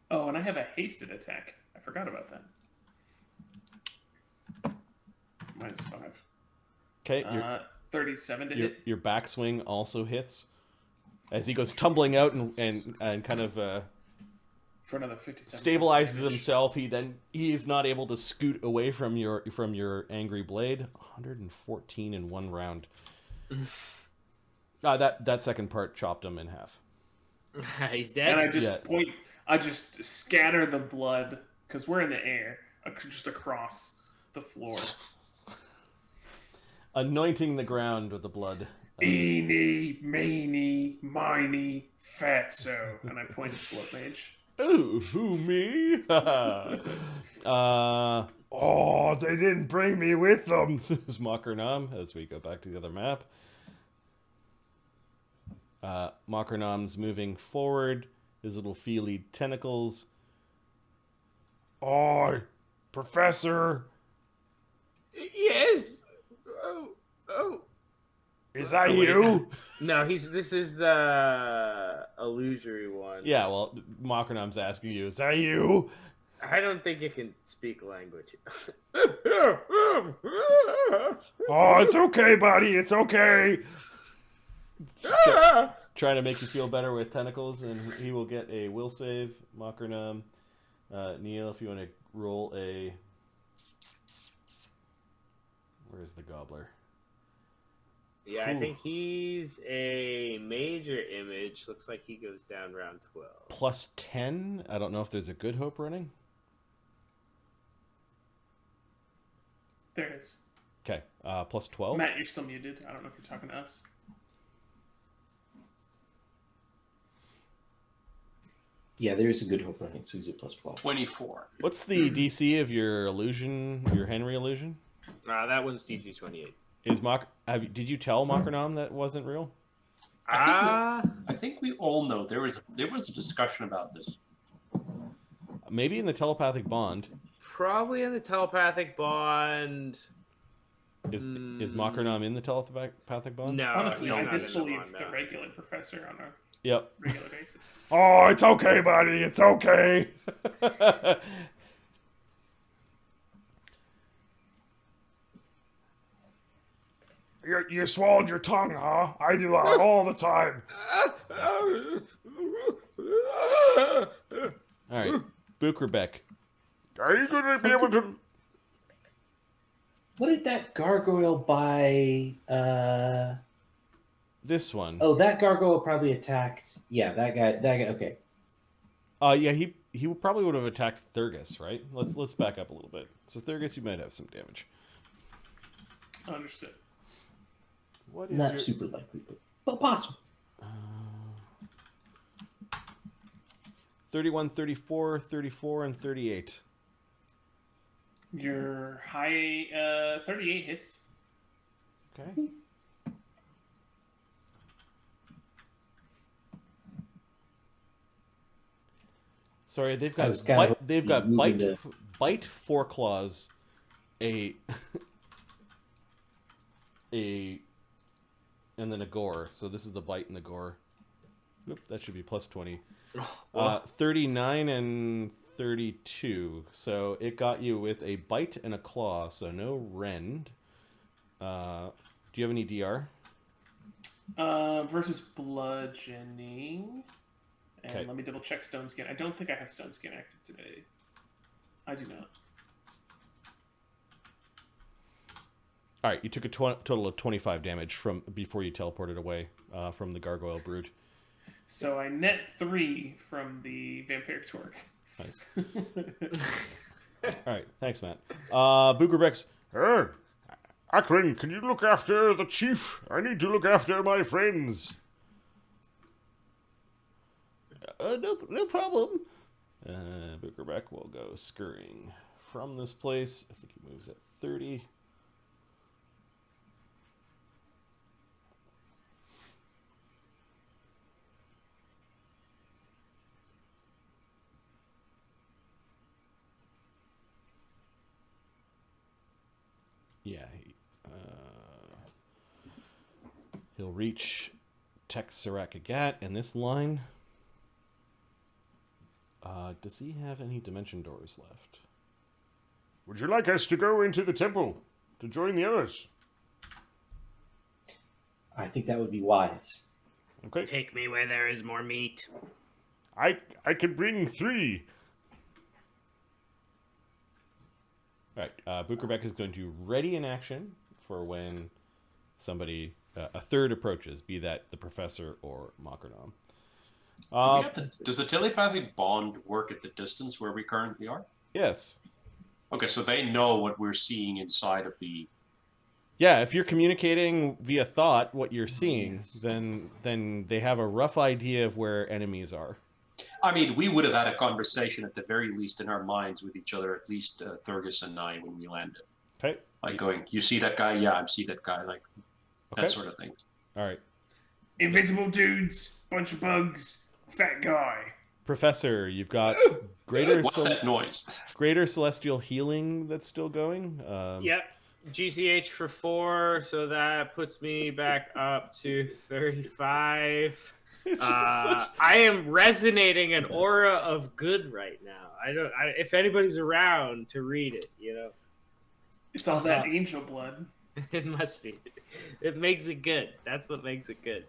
Speaker 5: and I have a hasted attack. I forgot about that. -5.
Speaker 1: Okay,
Speaker 5: 37 to hit.
Speaker 1: Your backswing also hits as he goes tumbling out and kind of
Speaker 5: for another 57.
Speaker 1: Stabilizes himself. He is not able to scoot away from your angry blade. 114 in one round. That second part chopped him in half.
Speaker 2: He's dead.
Speaker 5: And I just scatter the blood because we're in the air, just across the floor.
Speaker 1: Anointing the ground with the blood.
Speaker 5: Eeny, meeny, miny, fatso. And I point at Blood Mage.
Speaker 1: Oh, who, me? Oh, they didn't bring me with them, says Makernam as we go back to the other map. Makernam's moving forward, his little feely tentacles. Oh, Professor!
Speaker 2: Yes! Oh.
Speaker 1: Is that you?
Speaker 2: No, this is the illusory one.
Speaker 1: Yeah, well, Makernam's asking you, is that you?
Speaker 2: I don't think it can speak language.
Speaker 1: Oh, it's okay, buddy, it's okay. Trying to make you feel better with tentacles, and he will get a will save. Makernam. Neil, if you want to roll a... Where's the gobbler?
Speaker 2: Yeah, I think he's a major image. Looks like he goes down round 12.
Speaker 1: Plus 10? I don't know if there's a good hope running.
Speaker 5: There it is.
Speaker 1: Okay, plus 12.
Speaker 5: Matt, you're still muted. I don't know if you're talking to us.
Speaker 4: Yeah, there is a good hope running, so he's at plus 12.
Speaker 3: 24.
Speaker 1: What's the DC of your illusion, your Henry illusion?
Speaker 2: That one's DC 28.
Speaker 1: Did you tell Makernam that wasn't real?
Speaker 3: I think we all know there was a discussion about this.
Speaker 1: Maybe in the telepathic bond.
Speaker 2: Probably in the telepathic bond.
Speaker 1: Is Makernam in the telepathic bond?
Speaker 2: No.
Speaker 5: Honestly,
Speaker 2: he's
Speaker 5: I
Speaker 2: not in
Speaker 5: disbelieve
Speaker 2: bond,
Speaker 5: the
Speaker 2: no.
Speaker 5: regular professor on a
Speaker 1: Yep.
Speaker 5: regular basis.
Speaker 1: Oh, it's okay, buddy. It's okay. You swallowed your tongue, huh? I do that all the time. All right, Bukerbeck. Are you going to be able to...
Speaker 4: What did that gargoyle buy?
Speaker 1: This one.
Speaker 4: Oh, that gargoyle probably attacked. Yeah, that guy. That guy. Okay.
Speaker 1: Yeah, he probably would have attacked Thurgus, right? Let's back up a little bit. So Thurgus, you might have some damage.
Speaker 5: Understood.
Speaker 1: What is
Speaker 4: Not super likely, but possible.
Speaker 1: 31, 34, 34, and 38.
Speaker 5: Your high 38 hits.
Speaker 1: Okay. Sorry, they've got bite, foreclaws, a and then a gore. So this is the bite and the gore. Oop, that should be plus 20. 39 and 32. So it got you with a bite and a claw. So no rend. Do you have any DR?
Speaker 5: Versus bludgeoning. And
Speaker 1: Okay.
Speaker 5: let me double check Stone Skin. I don't think I have Stone Skin active today. I do not.
Speaker 1: All right, you took a total of 25 damage from before you teleported away from the gargoyle brood.
Speaker 5: So I net 3 from the vampiric torque.
Speaker 1: Nice. All right, thanks, Matt. Boogerbeck's.
Speaker 6: Akrin, can you look after the chief? I need to look after my friends.
Speaker 1: No problem. Boogerbeck will go scurrying from this place. I think he moves at 30. Yeah, he'll reach Texarakagat in this line. Does he have any dimension doors left?
Speaker 6: Would you like us to go into the temple to join the others?
Speaker 4: I think that would be wise.
Speaker 6: Okay.
Speaker 2: Take me where there is more meat.
Speaker 6: I can bring 3.
Speaker 1: All right, Boogerbeck is going to ready an action for when somebody, a third approaches, be that the professor or Makernam.
Speaker 3: Does the telepathy bond work at the distance where we currently are?
Speaker 1: Yes.
Speaker 3: Okay, so they know what we're seeing inside of the...
Speaker 1: Yeah, if you're communicating via thought what you're seeing, then they have a rough idea of where enemies are.
Speaker 3: I mean, we would have had a conversation at the very least in our minds with each other, at least Thurgus and I, when we landed.
Speaker 1: Okay.
Speaker 3: Like going, you see that guy? Yeah, I see that guy. Like, that sort of thing.
Speaker 1: All right.
Speaker 5: Invisible dudes, bunch of bugs, fat guy.
Speaker 1: Professor, you've got greater
Speaker 3: What's that noise?
Speaker 1: greater celestial healing that's still going.
Speaker 2: Yep. GCH for 4, so that puts me back up to 35. I am resonating an aura of good right now. If anybody's around to read it, you know.
Speaker 5: It's all that angel blood.
Speaker 2: It must be. It makes it good. That's what makes it good.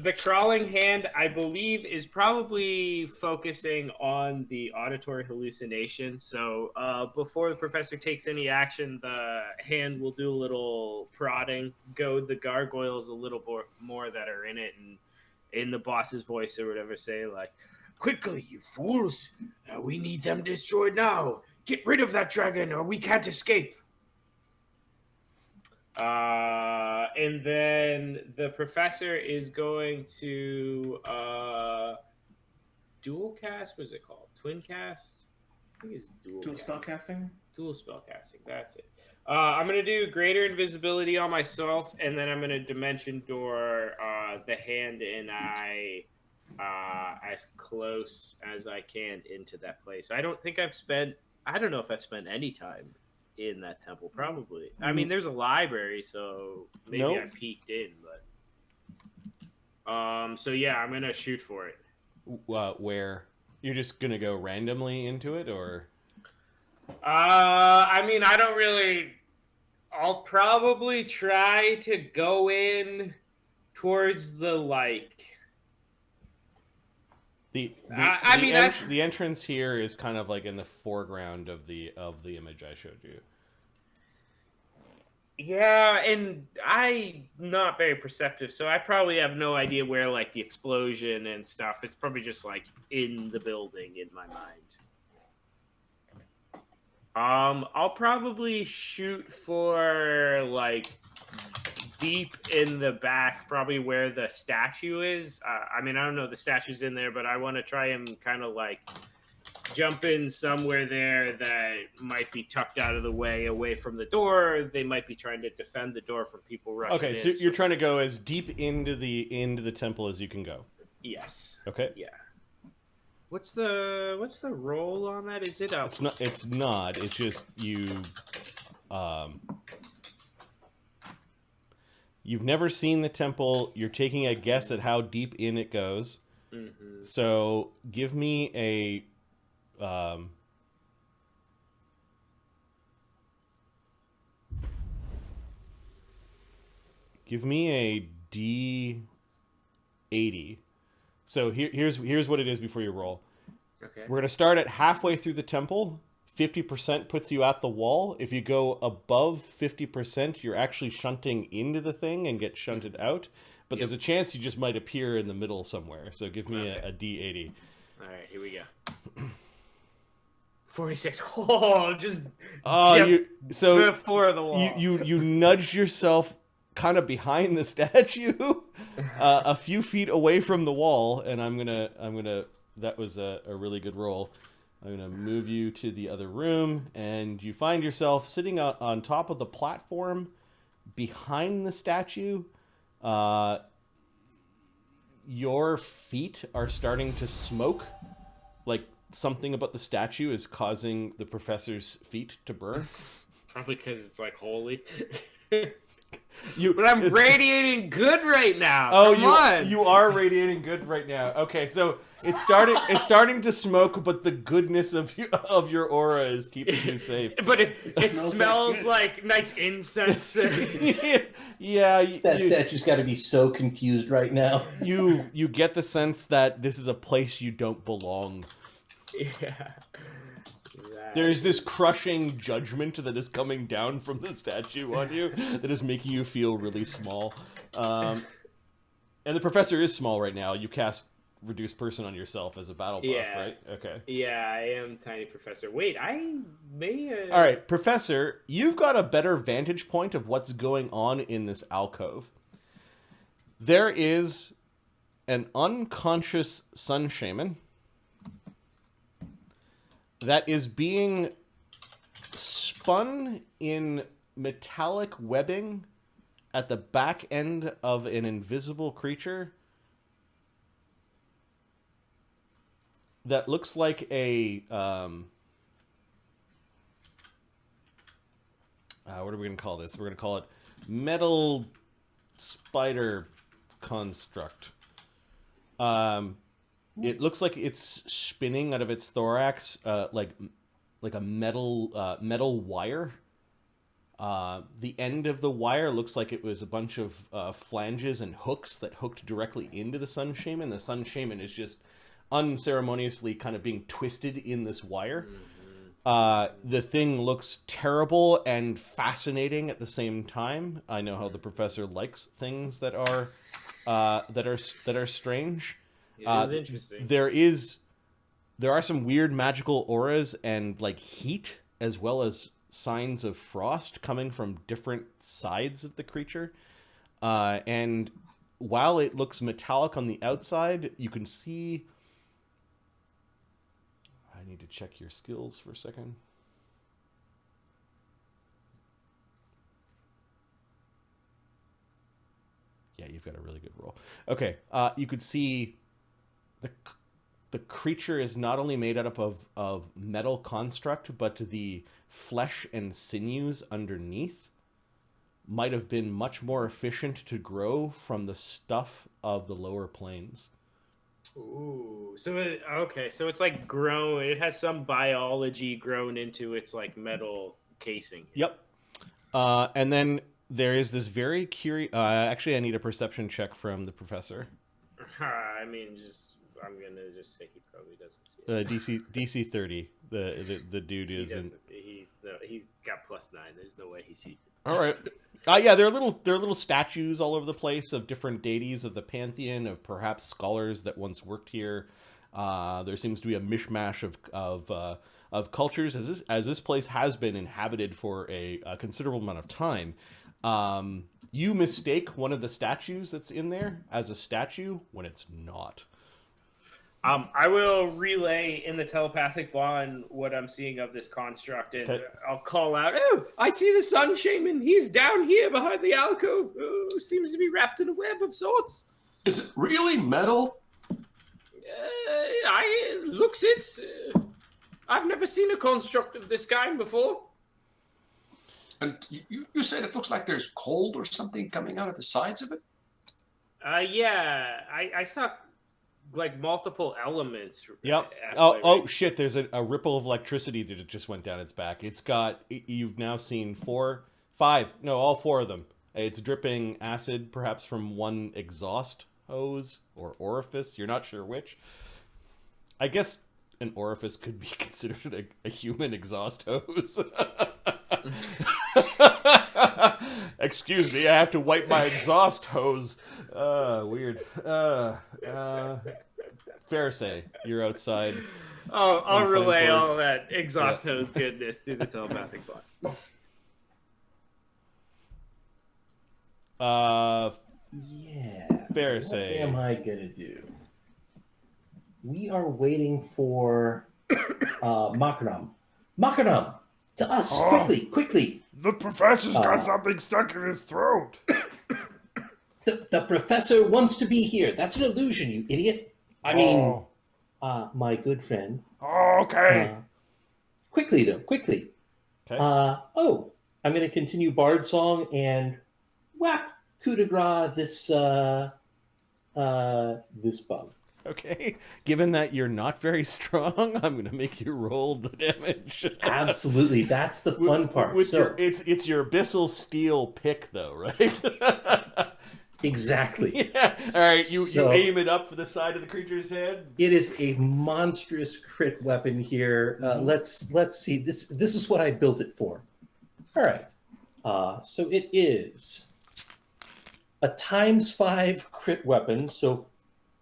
Speaker 2: The crawling hand, I believe, is probably focusing on the auditory hallucination. So before the professor takes any action, the hand will do a little prodding, goad the gargoyles a little more that are in it, and in the boss's voice or whatever, say like, "Quickly, you fools! We need them destroyed now. Get rid of that dragon, or we can't escape." And then the professor is going to dual cast. What is it called? Twin cast? I think it's dual
Speaker 5: Spellcasting?
Speaker 2: Dual spellcasting. That's it. I'm going to do greater invisibility on myself, and then I'm going to dimension door the hand and I as close as I can into that place. I don't know if I've spent any time in that temple. Probably. I mean, there's a library, so maybe I peeked in, but so yeah, I'm gonna shoot for it.
Speaker 1: Where? You're just gonna go randomly into it, or?
Speaker 2: I mean, I don't really. I'll probably try to go in towards the
Speaker 1: The entrance here is kind of like in the foreground of the image I showed you.
Speaker 2: Yeah, and I'm not very perceptive, so I probably have no idea where like the explosion and stuff. It's probably just like in the building in my mind. I'll probably shoot for like deep in the back, probably where the statue is. I mean, I don't know if the statue's in there, but I want to try and kind of like jump in somewhere there that might be tucked out of the way, away from the door. They might be trying to defend the door from people rushing in.
Speaker 1: Okay, so you're trying to go as deep into the temple as you can go.
Speaker 2: Yes.
Speaker 1: Okay.
Speaker 2: Yeah. What's the roll on that? Is it up?
Speaker 1: It's not. It's just you. You've never seen the temple. You're taking a guess at how deep in it goes. Mm-hmm. So give me a. Give me a D80. So here's what it is before you roll.
Speaker 2: Okay.
Speaker 1: We're going to start at halfway through the temple. 50% puts you at the wall. If you go above 50%, you're actually shunting into the thing and get shunted out. But there's a chance you just might appear in the middle somewhere. So give me a D80.
Speaker 2: All right, here we go. 46. Oh, just before the wall.
Speaker 1: You nudge yourself kind of behind the statue, a few feet away from the wall, and I'm gonna. That was a really good roll. I'm gonna move you to the other room, and you find yourself sitting on top of the platform behind the statue. Your feet are starting to smoke, like something about the statue is causing the professor's feet to burn.
Speaker 2: Probably because it's like holy.
Speaker 1: But
Speaker 2: I'm radiating good right now.
Speaker 1: Oh,
Speaker 2: Come on.
Speaker 1: You are radiating good right now. Okay, so it's starting to smoke, but the goodness of your aura is keeping you safe.
Speaker 2: But it smells like nice incense.
Speaker 1: Yeah,
Speaker 4: that statue's got to be so confused right now.
Speaker 1: You get the sense that this is a place you don't belong.
Speaker 2: Yeah.
Speaker 1: There's this crushing judgment that is coming down from the statue on you that is making you feel really small. And the professor is small right now. You cast Reduced Person on yourself as a battle buff, right? Okay.
Speaker 2: Yeah, I am Tiny Professor. Wait, I may...
Speaker 1: All right, Professor, you've got a better vantage point of what's going on in this alcove. There is an unconscious sun shaman that is being spun in metallic webbing at the back end of an invisible creature that looks like a what are we going to call this? We're going to call it metal spider construct. It looks like it's spinning out of its thorax, like a metal wire. The end of the wire looks like it was a bunch of flanges and hooks that hooked directly into the Sun Shaman. The Sun Shaman is just unceremoniously kind of being twisted in this wire. The thing looks terrible and fascinating at the same time. I know how the professor likes things that are strange.
Speaker 2: It is interesting.
Speaker 1: There are some weird magical auras and like heat, as well as signs of frost coming from different sides of the creature. And while it looks metallic on the outside, you can see... I need to check your skills for a second. Yeah, you've got a really good roll. Okay, you could see the creature is not only made up of metal construct, but the flesh and sinews underneath might have been much more efficient to grow from the stuff of the lower planes.
Speaker 2: Ooh, so it's like grown. It has some biology grown into its like metal casing.
Speaker 1: Yep. And then there is this very curious. Actually, I need a perception check from the professor.
Speaker 2: I mean, just I'm gonna just say he probably doesn't see it.
Speaker 1: DC 30. The dude isn't.
Speaker 2: He's got +9. There's no way he sees it.
Speaker 1: All right. Yeah, there are little statues all over the place of different deities of the pantheon, of perhaps scholars that once worked here. There seems to be a mishmash of cultures as this place has been inhabited for a considerable amount of time. You mistake one of the statues that's in there as a statue when it's not.
Speaker 2: I will relay in the telepathic bond what I'm seeing of this construct, and I'll call out, "Oh, I see the Sun Shaman. He's down here behind the alcove. Oh, seems to be wrapped in a web of sorts."
Speaker 3: Is it really metal?
Speaker 2: Looks it. I've never seen a construct of this kind before.
Speaker 3: And you said it looks like there's cold or something coming out of the sides of it?
Speaker 2: Yeah, I saw like multiple elements.
Speaker 1: Yep. Oh shit, there's a ripple of electricity that just went down its back. You've now seen all four of them. It's dripping acid, perhaps from one exhaust hose or orifice. You're not sure which. I guess an orifice could be considered a human exhaust hose. Excuse me, I have to wipe my exhaust hose. Weird. Pharisee, you're outside.
Speaker 2: Oh, I'll relay all that exhaust hose goodness through the telepathic bond.
Speaker 4: Yeah.
Speaker 1: Pharisee.
Speaker 4: What am I gonna do? We are waiting for Makanam. Makanam! To us! Quickly!
Speaker 6: The professor's got something stuck in his throat.
Speaker 4: The professor wants to be here. That's an illusion, you idiot. I mean, my good friend.
Speaker 6: Oh, okay.
Speaker 4: Quickly. Okay. I'm going to continue Bard Song and whack coup de grace this bug.
Speaker 1: Okay. Given that you're not very strong, I'm going to make you roll the damage.
Speaker 4: Absolutely. That's the fun part.
Speaker 1: It's your abyssal steel pick, though, right?
Speaker 4: Exactly.
Speaker 1: Yeah. All right. You aim it up for the side of the creature's head.
Speaker 4: It is a monstrous crit weapon here. Let's see. This is what I built it for. All right. So it is a ×5 crit weapon. So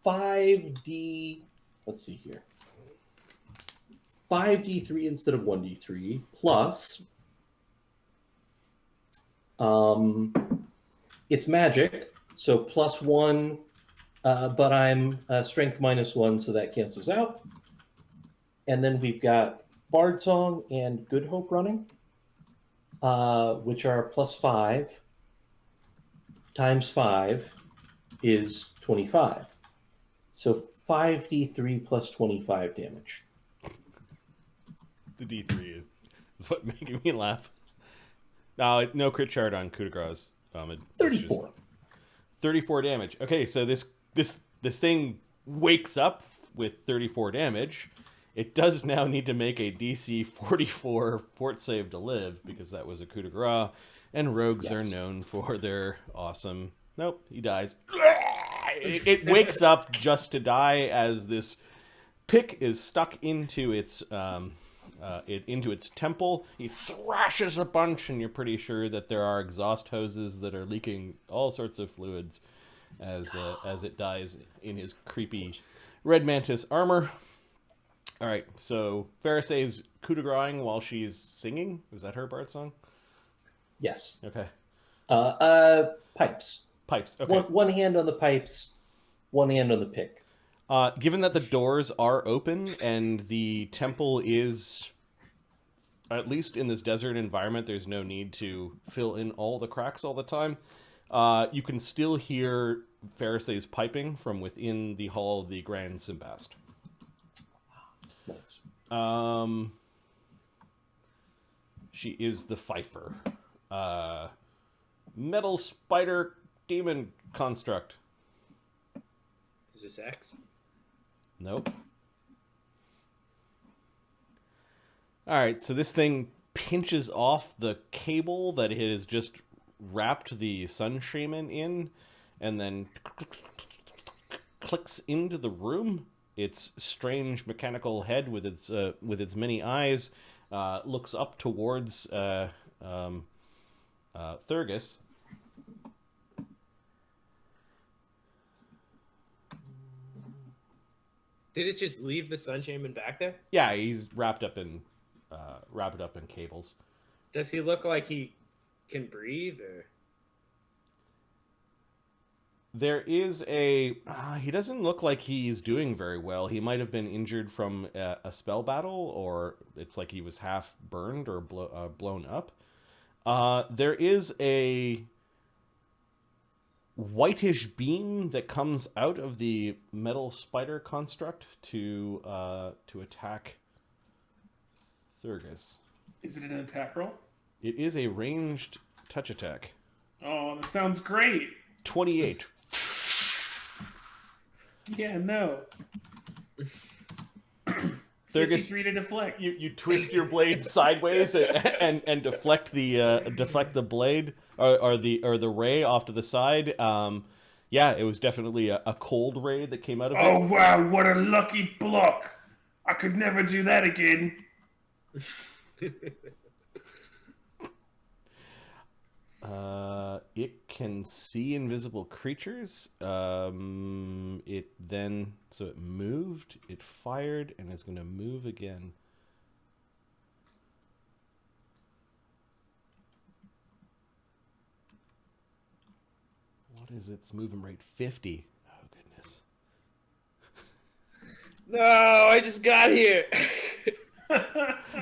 Speaker 4: 5d. Let's see here. 5d3 instead of 1d3 plus. It's magic. So +1, but I'm strength -1, so that cancels out. And then we've got Bard Song and Good Hope running, which are +5 times 5 is 25. So 5d3 plus 25 damage.
Speaker 1: The D3 is what making me laugh. No crit chart on coup de grace.
Speaker 4: 34.
Speaker 1: 34 damage. Okay, so this thing wakes up with 34 damage. It does now need to make a DC 44 fort save to live, because that was a coup de grace, and rogues are known for their awesome... Nope, he dies. It wakes up just to die as this pick is stuck into its temple. He thrashes a bunch, and you're pretty sure that there are exhaust hoses that are leaking all sorts of fluids as it dies in his creepy red mantis armor. All right, so Pharisee's coup de grace while she's singing. Is that her Bard song?
Speaker 4: Yes.
Speaker 1: Okay.
Speaker 4: Pipes.
Speaker 1: Pipes. Okay.
Speaker 4: One hand on the pipes, one hand on the pick.
Speaker 1: Given that the doors are open and the temple is, at least in this desert environment, there's no need to fill in all the cracks all the time. You can still hear Pharisee's piping from within the hall of the Great Simbast.
Speaker 4: Nice.
Speaker 1: She is the Pfeiffer. Metal spider demon construct.
Speaker 2: Is this X?
Speaker 1: Nope. Alright, so this thing pinches off the cable that it has just wrapped the Sun Shaman in, and then clicks into the room. its strange mechanical head with its many eyes, looks up towards Thurgus.
Speaker 2: Did it just leave the sun shaman back there?
Speaker 1: Yeah, he's wrapped up in cables.
Speaker 2: Does he look like he can breathe? Or
Speaker 1: There is a... he doesn't look like he's doing very well. He might have been injured from a spell battle, or it's like he was half burned or blown up. There is a whitish beam that comes out of the metal spider construct to attack Thurgus.
Speaker 5: Is it an attack roll?
Speaker 1: It is a ranged touch attack.
Speaker 5: Oh, that sounds great.
Speaker 1: 28.
Speaker 5: Yeah, no.
Speaker 1: Thurgus,
Speaker 5: 53 to deflect.
Speaker 1: you twist your blade sideways and deflect the blade or the ray off to the side. Yeah, it was definitely a cold ray that came out of it.
Speaker 5: Oh wow, what a lucky block! I could never do that again.
Speaker 1: It can see invisible creatures. It moved, it fired, and is going to move again. What is its movement rate? 50. Oh, goodness.
Speaker 2: no, I just got here.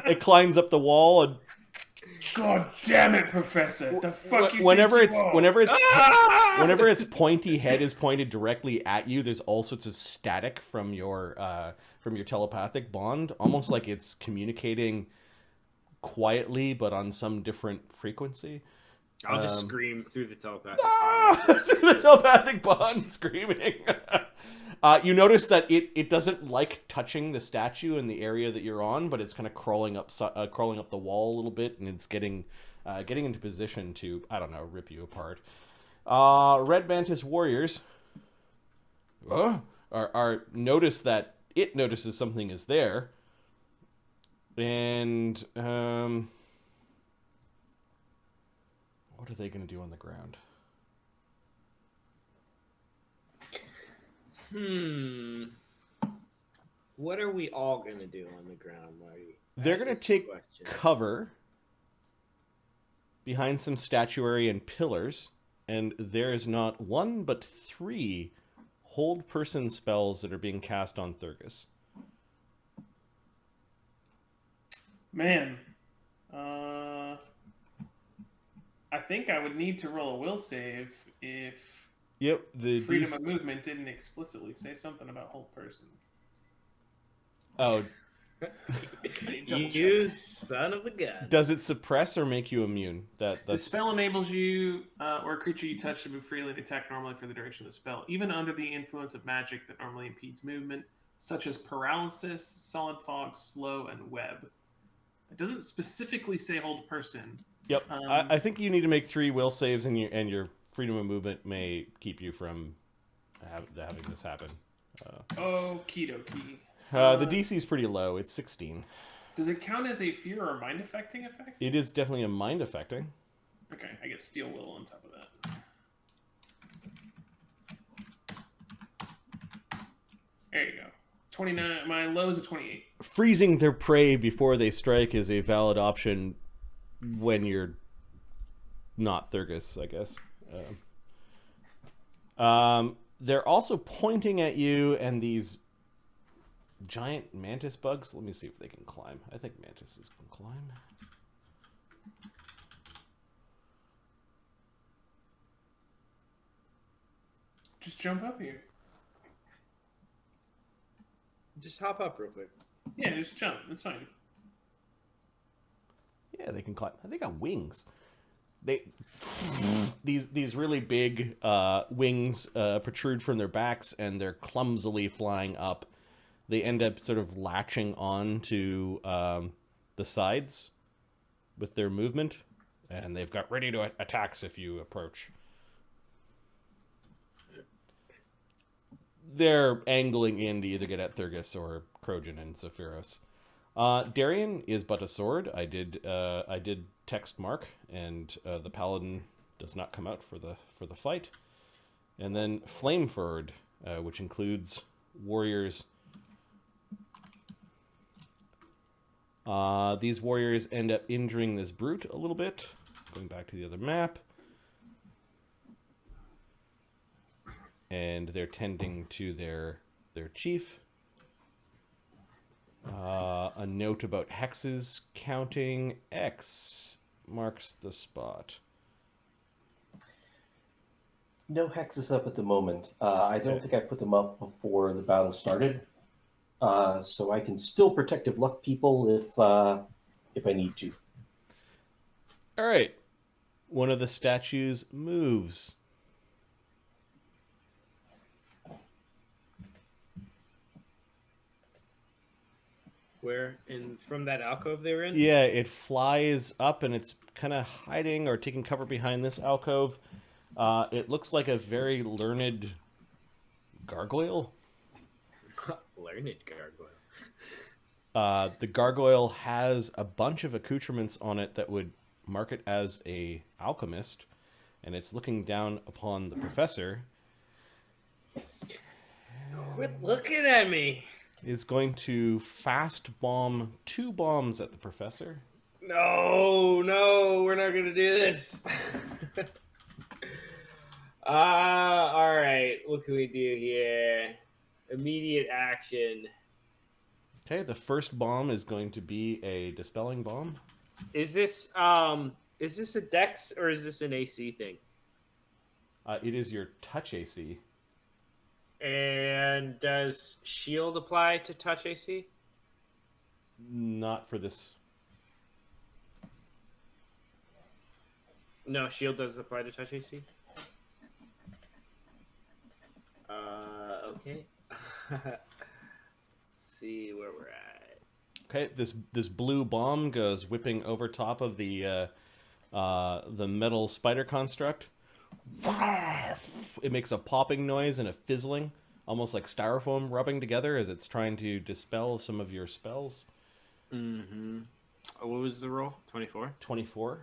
Speaker 1: It climbs up the wall and
Speaker 5: God damn it, Professor! The fuck you
Speaker 1: whenever
Speaker 5: think
Speaker 1: it's
Speaker 5: you are?
Speaker 1: whenever its pointy head is pointed directly at you, there's all sorts of static from your telepathic bond, almost like it's communicating quietly but on some different frequency.
Speaker 2: I'll just scream through the telepathic.
Speaker 1: Through the telepathic bond, screaming. You notice that it doesn't like touching the statue in the area that you're on, but it's kind of crawling up the wall a little bit, and it's getting into position to, I don't know, rip you apart. Red Mantis warriors are notice that it notices something is there, and what are they going to do on the ground?
Speaker 2: What are we all going to do on the ground, Marty?
Speaker 1: They're going to take cover behind some statuary and pillars, and there is not one but 3 hold person spells that are being cast on Thurgus.
Speaker 5: Man, I think I would need to roll a will save if
Speaker 1: the
Speaker 5: freedom of movement didn't explicitly say something about hold person.
Speaker 1: Oh,
Speaker 2: you son of a gun.
Speaker 1: does it suppress or make you immune?
Speaker 5: The spell enables you or a creature you touch to move freely and attack normally for the duration of the spell, even under the influence of magic that normally impedes movement, such as paralysis, solid fog, slow, and web. It doesn't specifically say hold person.
Speaker 1: Yep. I think you need to make 3 will saves, and your freedom of movement may keep you from having this happen.
Speaker 5: Okie dokie.
Speaker 1: The DC is pretty low. It's 16.
Speaker 5: Does it count as a fear or mind affecting effect?
Speaker 1: It is definitely a mind affecting.
Speaker 5: Okay, I get steel will on top of that. There you go. 29. My low is a 28.
Speaker 1: Freezing their prey before they strike is a valid option when you're not Thurgus, I guess. They're also pointing at you, and these giant mantis bugs. Let me see if they can climb. I think mantises can climb.
Speaker 5: Just jump up here.
Speaker 2: Just hop up real quick.
Speaker 5: Yeah, just jump. That's fine.
Speaker 1: Yeah, they can climb. They got wings. These really big wings protrude from their backs, and they're clumsily flying up. They end up sort of latching on to the sides with their movement, and they've got ready to attacks if you approach. they're angling in to either get at Thurgus or Krogan and Zephyros. Darien is but a sword. I did text Mark, and the paladin does not come out for the fight. And then Flameford, which includes warriors. These warriors end up injuring this brute a little bit. Going back to the other map. And they're tending to their chief. A note about hexes counting. X marks the spot.
Speaker 4: No hexes up at the moment. I don't think I put them up before the battle started. So I can still protective luck people if I need to.
Speaker 1: All right. One of the statues moves.
Speaker 2: Where? From that alcove they were in?
Speaker 1: Yeah, it flies up and it's kind of hiding or taking cover behind this alcove. It looks like a very learned gargoyle.
Speaker 2: Learned gargoyle.
Speaker 1: The gargoyle has a bunch of accoutrements on it that would mark it as a alchemist, and it's looking down upon the professor.
Speaker 2: Quit looking at me.
Speaker 1: Is going to fast bomb 2 bombs at the professor.
Speaker 2: No, we're not gonna do this. All right. What can we do here? Immediate action.
Speaker 1: Okay, the first bomb is going to be a dispelling bomb.
Speaker 2: Is this a dex or is this an AC thing?
Speaker 1: It is your touch AC.
Speaker 2: And does shield apply to touch AC?
Speaker 1: Not for this.
Speaker 2: No, shield doesn't apply to touch AC. Okay. Let's see where we're at.
Speaker 1: Okay, this blue bomb goes whipping over top of the metal spider construct. It makes a popping noise and a fizzling, almost like styrofoam rubbing together as it's trying to dispel some of your spells.
Speaker 2: Mm-hmm. What was the roll? 24?
Speaker 1: 24.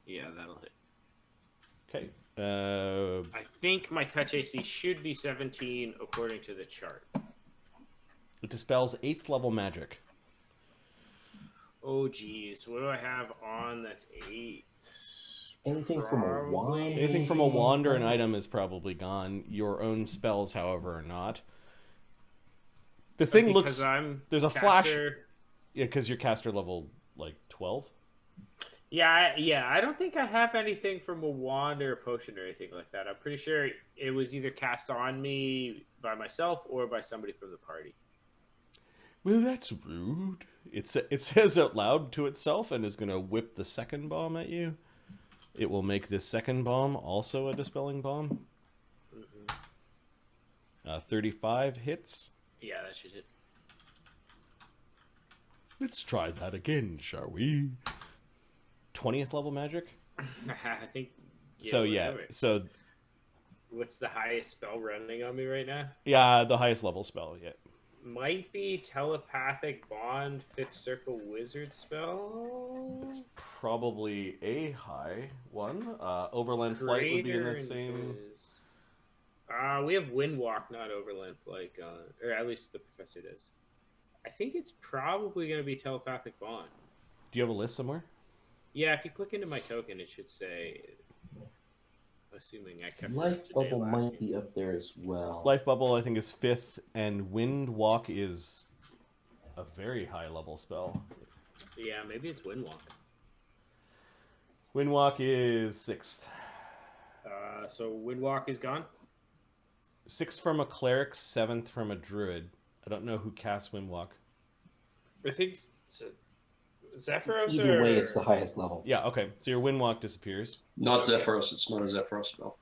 Speaker 2: Yeah, that'll hit.
Speaker 1: Okay.
Speaker 2: I think my touch AC should be 17 according to the chart.
Speaker 1: It dispels 8th level magic.
Speaker 2: Oh, geez. What do I have on that's 8?
Speaker 4: Anything from a wand?
Speaker 1: Anything from a wand or an item is probably gone. Your own spells, however, are not. The thing
Speaker 2: because
Speaker 1: looks...
Speaker 2: I'm
Speaker 1: there's a
Speaker 2: caster...
Speaker 1: flash... Yeah, because you're caster level, 12.
Speaker 2: Yeah, I don't think I have anything from a wand or a potion or anything like that. I'm pretty sure it was either cast on me by myself or by somebody from the party.
Speaker 1: Well, that's rude. It says out loud to itself and is going to whip the second bomb at you. It will make this second bomb also a dispelling bomb.
Speaker 2: Mm-hmm.
Speaker 1: 35 hits.
Speaker 2: Yeah, that should hit.
Speaker 1: Let's try that again, shall we? 20th level magic?
Speaker 2: I think...
Speaker 1: Yeah, so...
Speaker 2: What's the highest spell running on me right now?
Speaker 1: Yeah, the highest level spell, yeah.
Speaker 2: Might be Telepathic Bond, 5th Circle Wizard spell?
Speaker 1: It's probably a high one. Overland Flight would be in the same...
Speaker 2: we have Windwalk, not Overland Flight, or at least the professor does. I think it's probably going to be Telepathic Bond.
Speaker 1: Do you have a list somewhere?
Speaker 2: Yeah, if you click into my token, it should say... Assuming I kept
Speaker 4: Life Bubble might be up there as well.
Speaker 1: Life Bubble, I think, is 5th, and Windwalk is a very high level spell.
Speaker 2: Yeah, maybe it's Windwalk.
Speaker 1: Windwalk is 6th.
Speaker 2: So Windwalk is gone?
Speaker 1: 6th from a cleric, 7th from a druid. I don't know who casts Windwalk.
Speaker 2: I think Zephyros.
Speaker 4: Either way, it's the highest level.
Speaker 1: Yeah, okay. So your Windwalk disappears.
Speaker 3: Not Zephyros. It's not a Zephyros spell.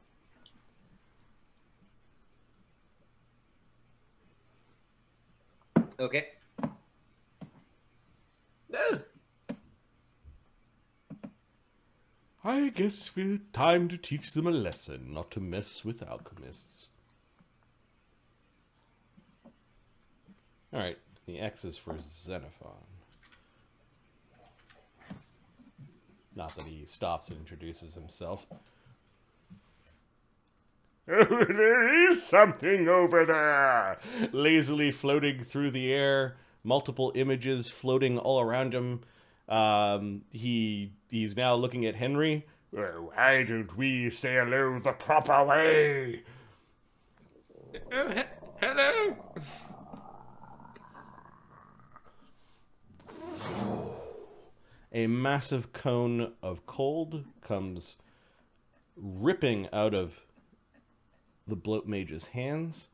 Speaker 2: Okay. No.
Speaker 1: I guess we're time to teach them a lesson, not to mess with alchemists. All right. The X is for Xenophon. Not that he stops and introduces himself.
Speaker 6: Oh, there is something over there.
Speaker 1: Lazily floating through the air, multiple images floating all around him. He's now looking at Henry.
Speaker 6: Well, why don't we say hello the proper way?
Speaker 2: Oh, hello.
Speaker 1: A massive cone of cold comes ripping out of the bloat mage's hands.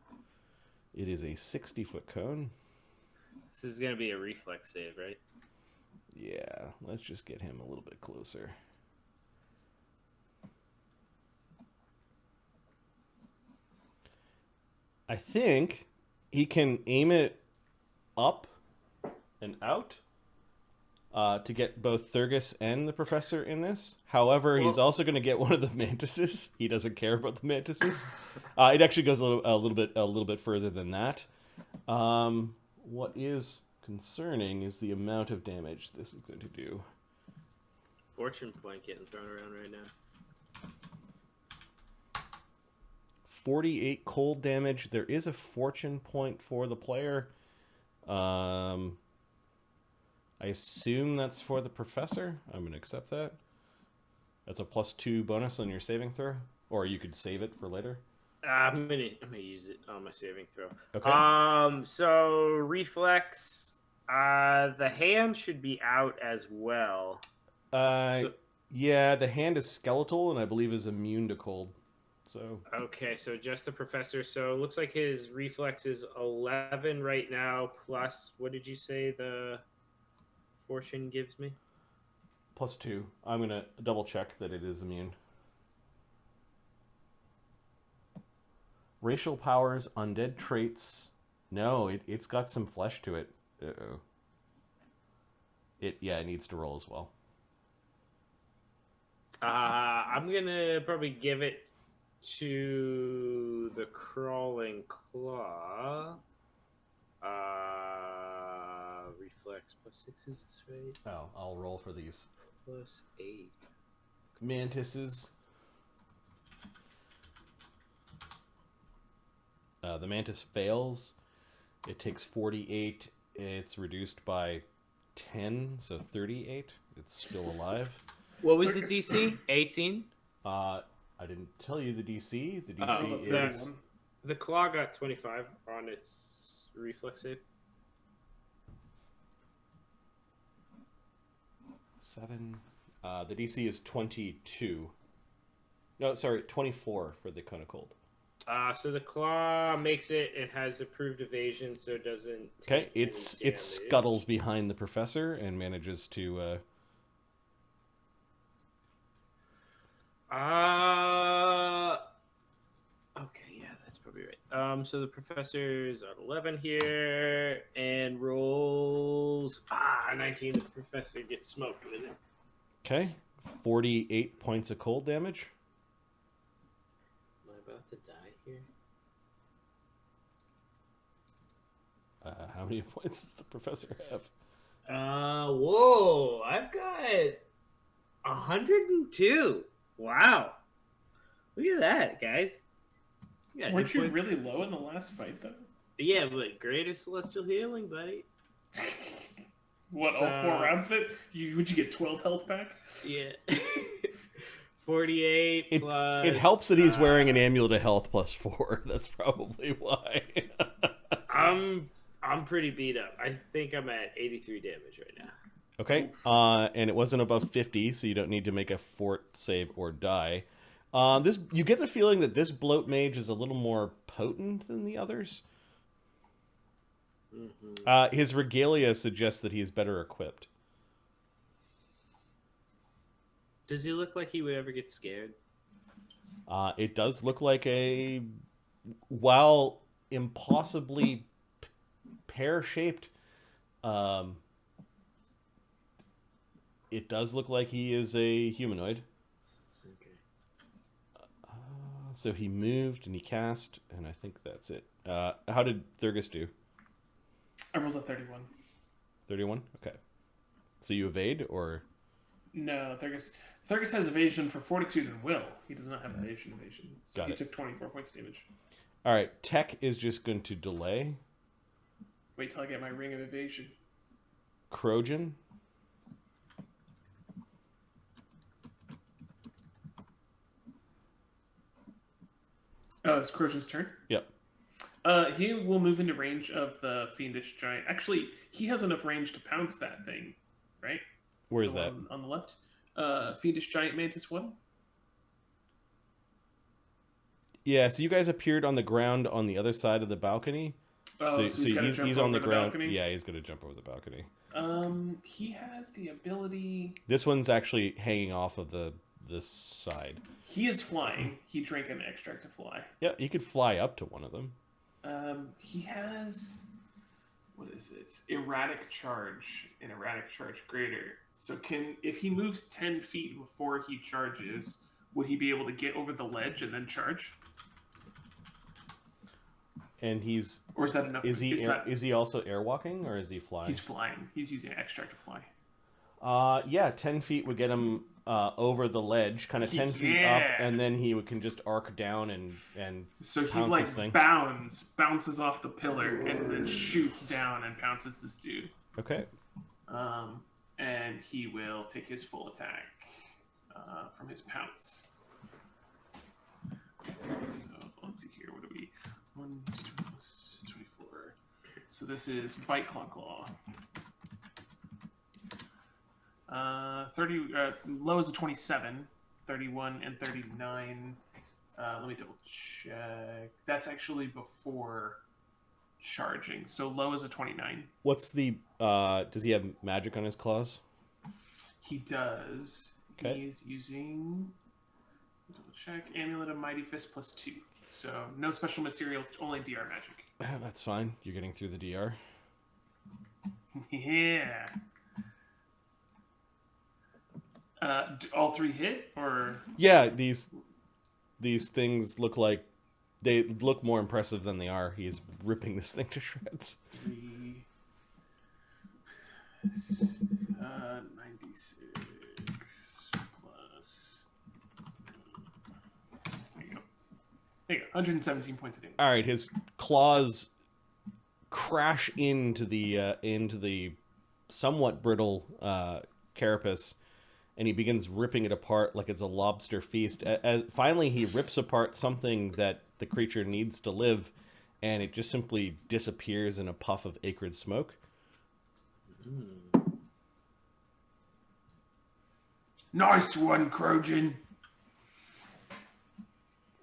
Speaker 1: It is a 60-foot cone.
Speaker 2: This is gonna be a reflex save, right?
Speaker 1: Yeah, let's just get him a little bit closer. I think he can aim it up and out to get both Thurgus and the professor in this. However, he's also going to get one of the mantises. He doesn't care about the mantises. It actually goes a little bit further than that. What is concerning is the amount of damage this is going to do.
Speaker 2: Fortune point getting thrown around right now.
Speaker 1: 48 cold damage. There is a fortune point for the player. I assume that's for the professor. I'm going to accept that. That's a +2 bonus on your saving throw, or you could save it for later.
Speaker 2: I'm gonna use it on my saving throw.
Speaker 1: Okay.
Speaker 2: So reflex. The hand should be out as well.
Speaker 1: Yeah, the hand is skeletal and I believe is immune to cold. So
Speaker 2: Okay, so just the professor. So it looks like his reflex is 11 right now. Plus, what did you say the fortune gives me?
Speaker 1: +2. I'm gonna double check that it is immune. Racial powers, undead traits. No, it's got some flesh to it. Uh-oh. It needs to roll as well.
Speaker 2: I'm gonna probably give it to the crawling claw. Reflex +6 is this right?
Speaker 1: Oh, I'll roll for these.
Speaker 2: +8.
Speaker 1: Mantises. The mantis fails. It takes 48. It's reduced by 10, so 38. It's still alive.
Speaker 2: What was the DC? 18?
Speaker 1: I didn't tell you the DC. The DC
Speaker 5: that
Speaker 1: is...
Speaker 5: one.
Speaker 2: The claw got 25 on its reflex save.
Speaker 1: 7. The DC is 22. No, sorry, 24 for the cone of cold.
Speaker 2: So the claw makes it. It has approved evasion, so it doesn't.
Speaker 1: Okay,
Speaker 2: take
Speaker 1: it
Speaker 2: any
Speaker 1: scuttles behind the professor and manages to.
Speaker 2: Okay, yeah, that's probably right. So the professor's at 11 here and rolls 19. The professor gets smoked with it.
Speaker 1: Okay, 48 points of cold damage.
Speaker 2: Am I about to die here?
Speaker 1: How many points does the professor have?
Speaker 2: Whoa! I've got 102. Wow! Look at that, guys.
Speaker 5: Weren't you really low in the last fight, though?
Speaker 2: Yeah, but greater celestial healing, buddy.
Speaker 5: What, all 4 rounds of it? Would you get 12 health back?
Speaker 2: Yeah. 48 plus...
Speaker 1: It helps that he's wearing an amulet of health +4. That's probably why.
Speaker 2: I'm pretty beat up. I think I'm at 83 damage right now.
Speaker 1: Okay, and it wasn't above 50, so you don't need to make a fort save or die. You get the feeling that this bloat mage is a little more potent than the others.
Speaker 2: Mm-hmm.
Speaker 1: His regalia suggests that he is better equipped.
Speaker 2: Does he look like he would ever get scared?
Speaker 1: It does look like while impossibly pear-shaped, it does look like he is a humanoid.
Speaker 2: Okay.
Speaker 1: So he moved and he cast, and I think that's it. How did Thurgus do?
Speaker 5: I rolled a 31.
Speaker 1: 31? Okay. So you evade, or?
Speaker 5: No, Thurgus has evasion for fortitude and will. He does not have evasion. So
Speaker 1: Got
Speaker 5: he
Speaker 1: it.
Speaker 5: took 24 points of damage.
Speaker 1: All right. Tech is just going to delay.
Speaker 5: Wait till I get my ring of evasion.
Speaker 1: Crojan.
Speaker 5: Oh, it's Crojan's turn?
Speaker 1: Yep.
Speaker 5: He will move into range of the Fiendish Giant. Actually, he has enough range to pounce that thing, right?
Speaker 1: Where is that?
Speaker 5: On the left. Fiendish Giant Mantis 1.
Speaker 1: Yeah, so you guys appeared on the ground on the other side of the balcony.
Speaker 5: Oh,
Speaker 1: so
Speaker 5: he's
Speaker 1: on the ground.
Speaker 5: balcony?
Speaker 1: Yeah, he's going to jump over the balcony.
Speaker 5: He has the ability...
Speaker 1: This one's actually hanging off of this side.
Speaker 5: He is flying. He drank an extract to fly.
Speaker 1: Yeah, you could fly up to one of them.
Speaker 5: He has... What is it? Erratic charge and erratic charge greater. So if he moves 10 feet before he charges, would he be able to get over the ledge and then charge?
Speaker 1: And he's...
Speaker 5: Or is that enough?
Speaker 1: Is he also airwalking, or is he flying?
Speaker 5: He's flying. He's using extract to fly.
Speaker 1: Yeah, 10 feet would get him over the ledge, kind of 10 feet up, and then he can just arc down and
Speaker 5: so he
Speaker 1: pounce this thing.
Speaker 5: bounces off the pillar, and then shoots down and pounces this dude.
Speaker 1: Okay.
Speaker 5: And he will take his full attack from his pounce. So let's see here. What do we? 1, 2, 24. So this is Bite Claw. 30. Low is a 27. 31 and 39. Let me double check. That's actually before charging. So low is a 29.
Speaker 1: What's the... does he have magic on his claws?
Speaker 5: He does.
Speaker 1: Okay.
Speaker 5: He's using... Double check. Amulet of Mighty Fist plus 2. So no special materials, only DR magic.
Speaker 1: That's fine. You're getting through the DR.
Speaker 5: Yeah. All 3 hit, or...
Speaker 1: Yeah, these things look like... They look more impressive than they are. He's ripping this thing to shreds.
Speaker 5: 3... 96 plus... There you go. There you go. 117 points of damage.
Speaker 1: All right, his claws crash into the somewhat brittle carapace, and he begins ripping it apart like it's a lobster feast. Finally, he rips apart something that the creature needs to live, and it just simply disappears in a puff of acrid smoke.
Speaker 5: Nice one, Crojan.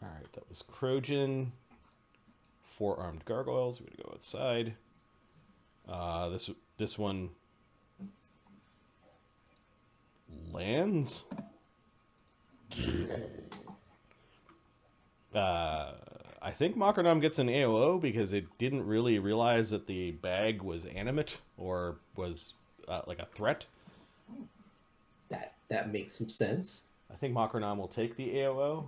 Speaker 1: All right, that was Crojan. 4 armed gargoyles. We're gonna go outside. This one lands. I think Makronam gets an AOO because it didn't really realize that the bag was animate or was like a threat.
Speaker 4: That makes some sense.
Speaker 1: I think Makronam will take the AOO.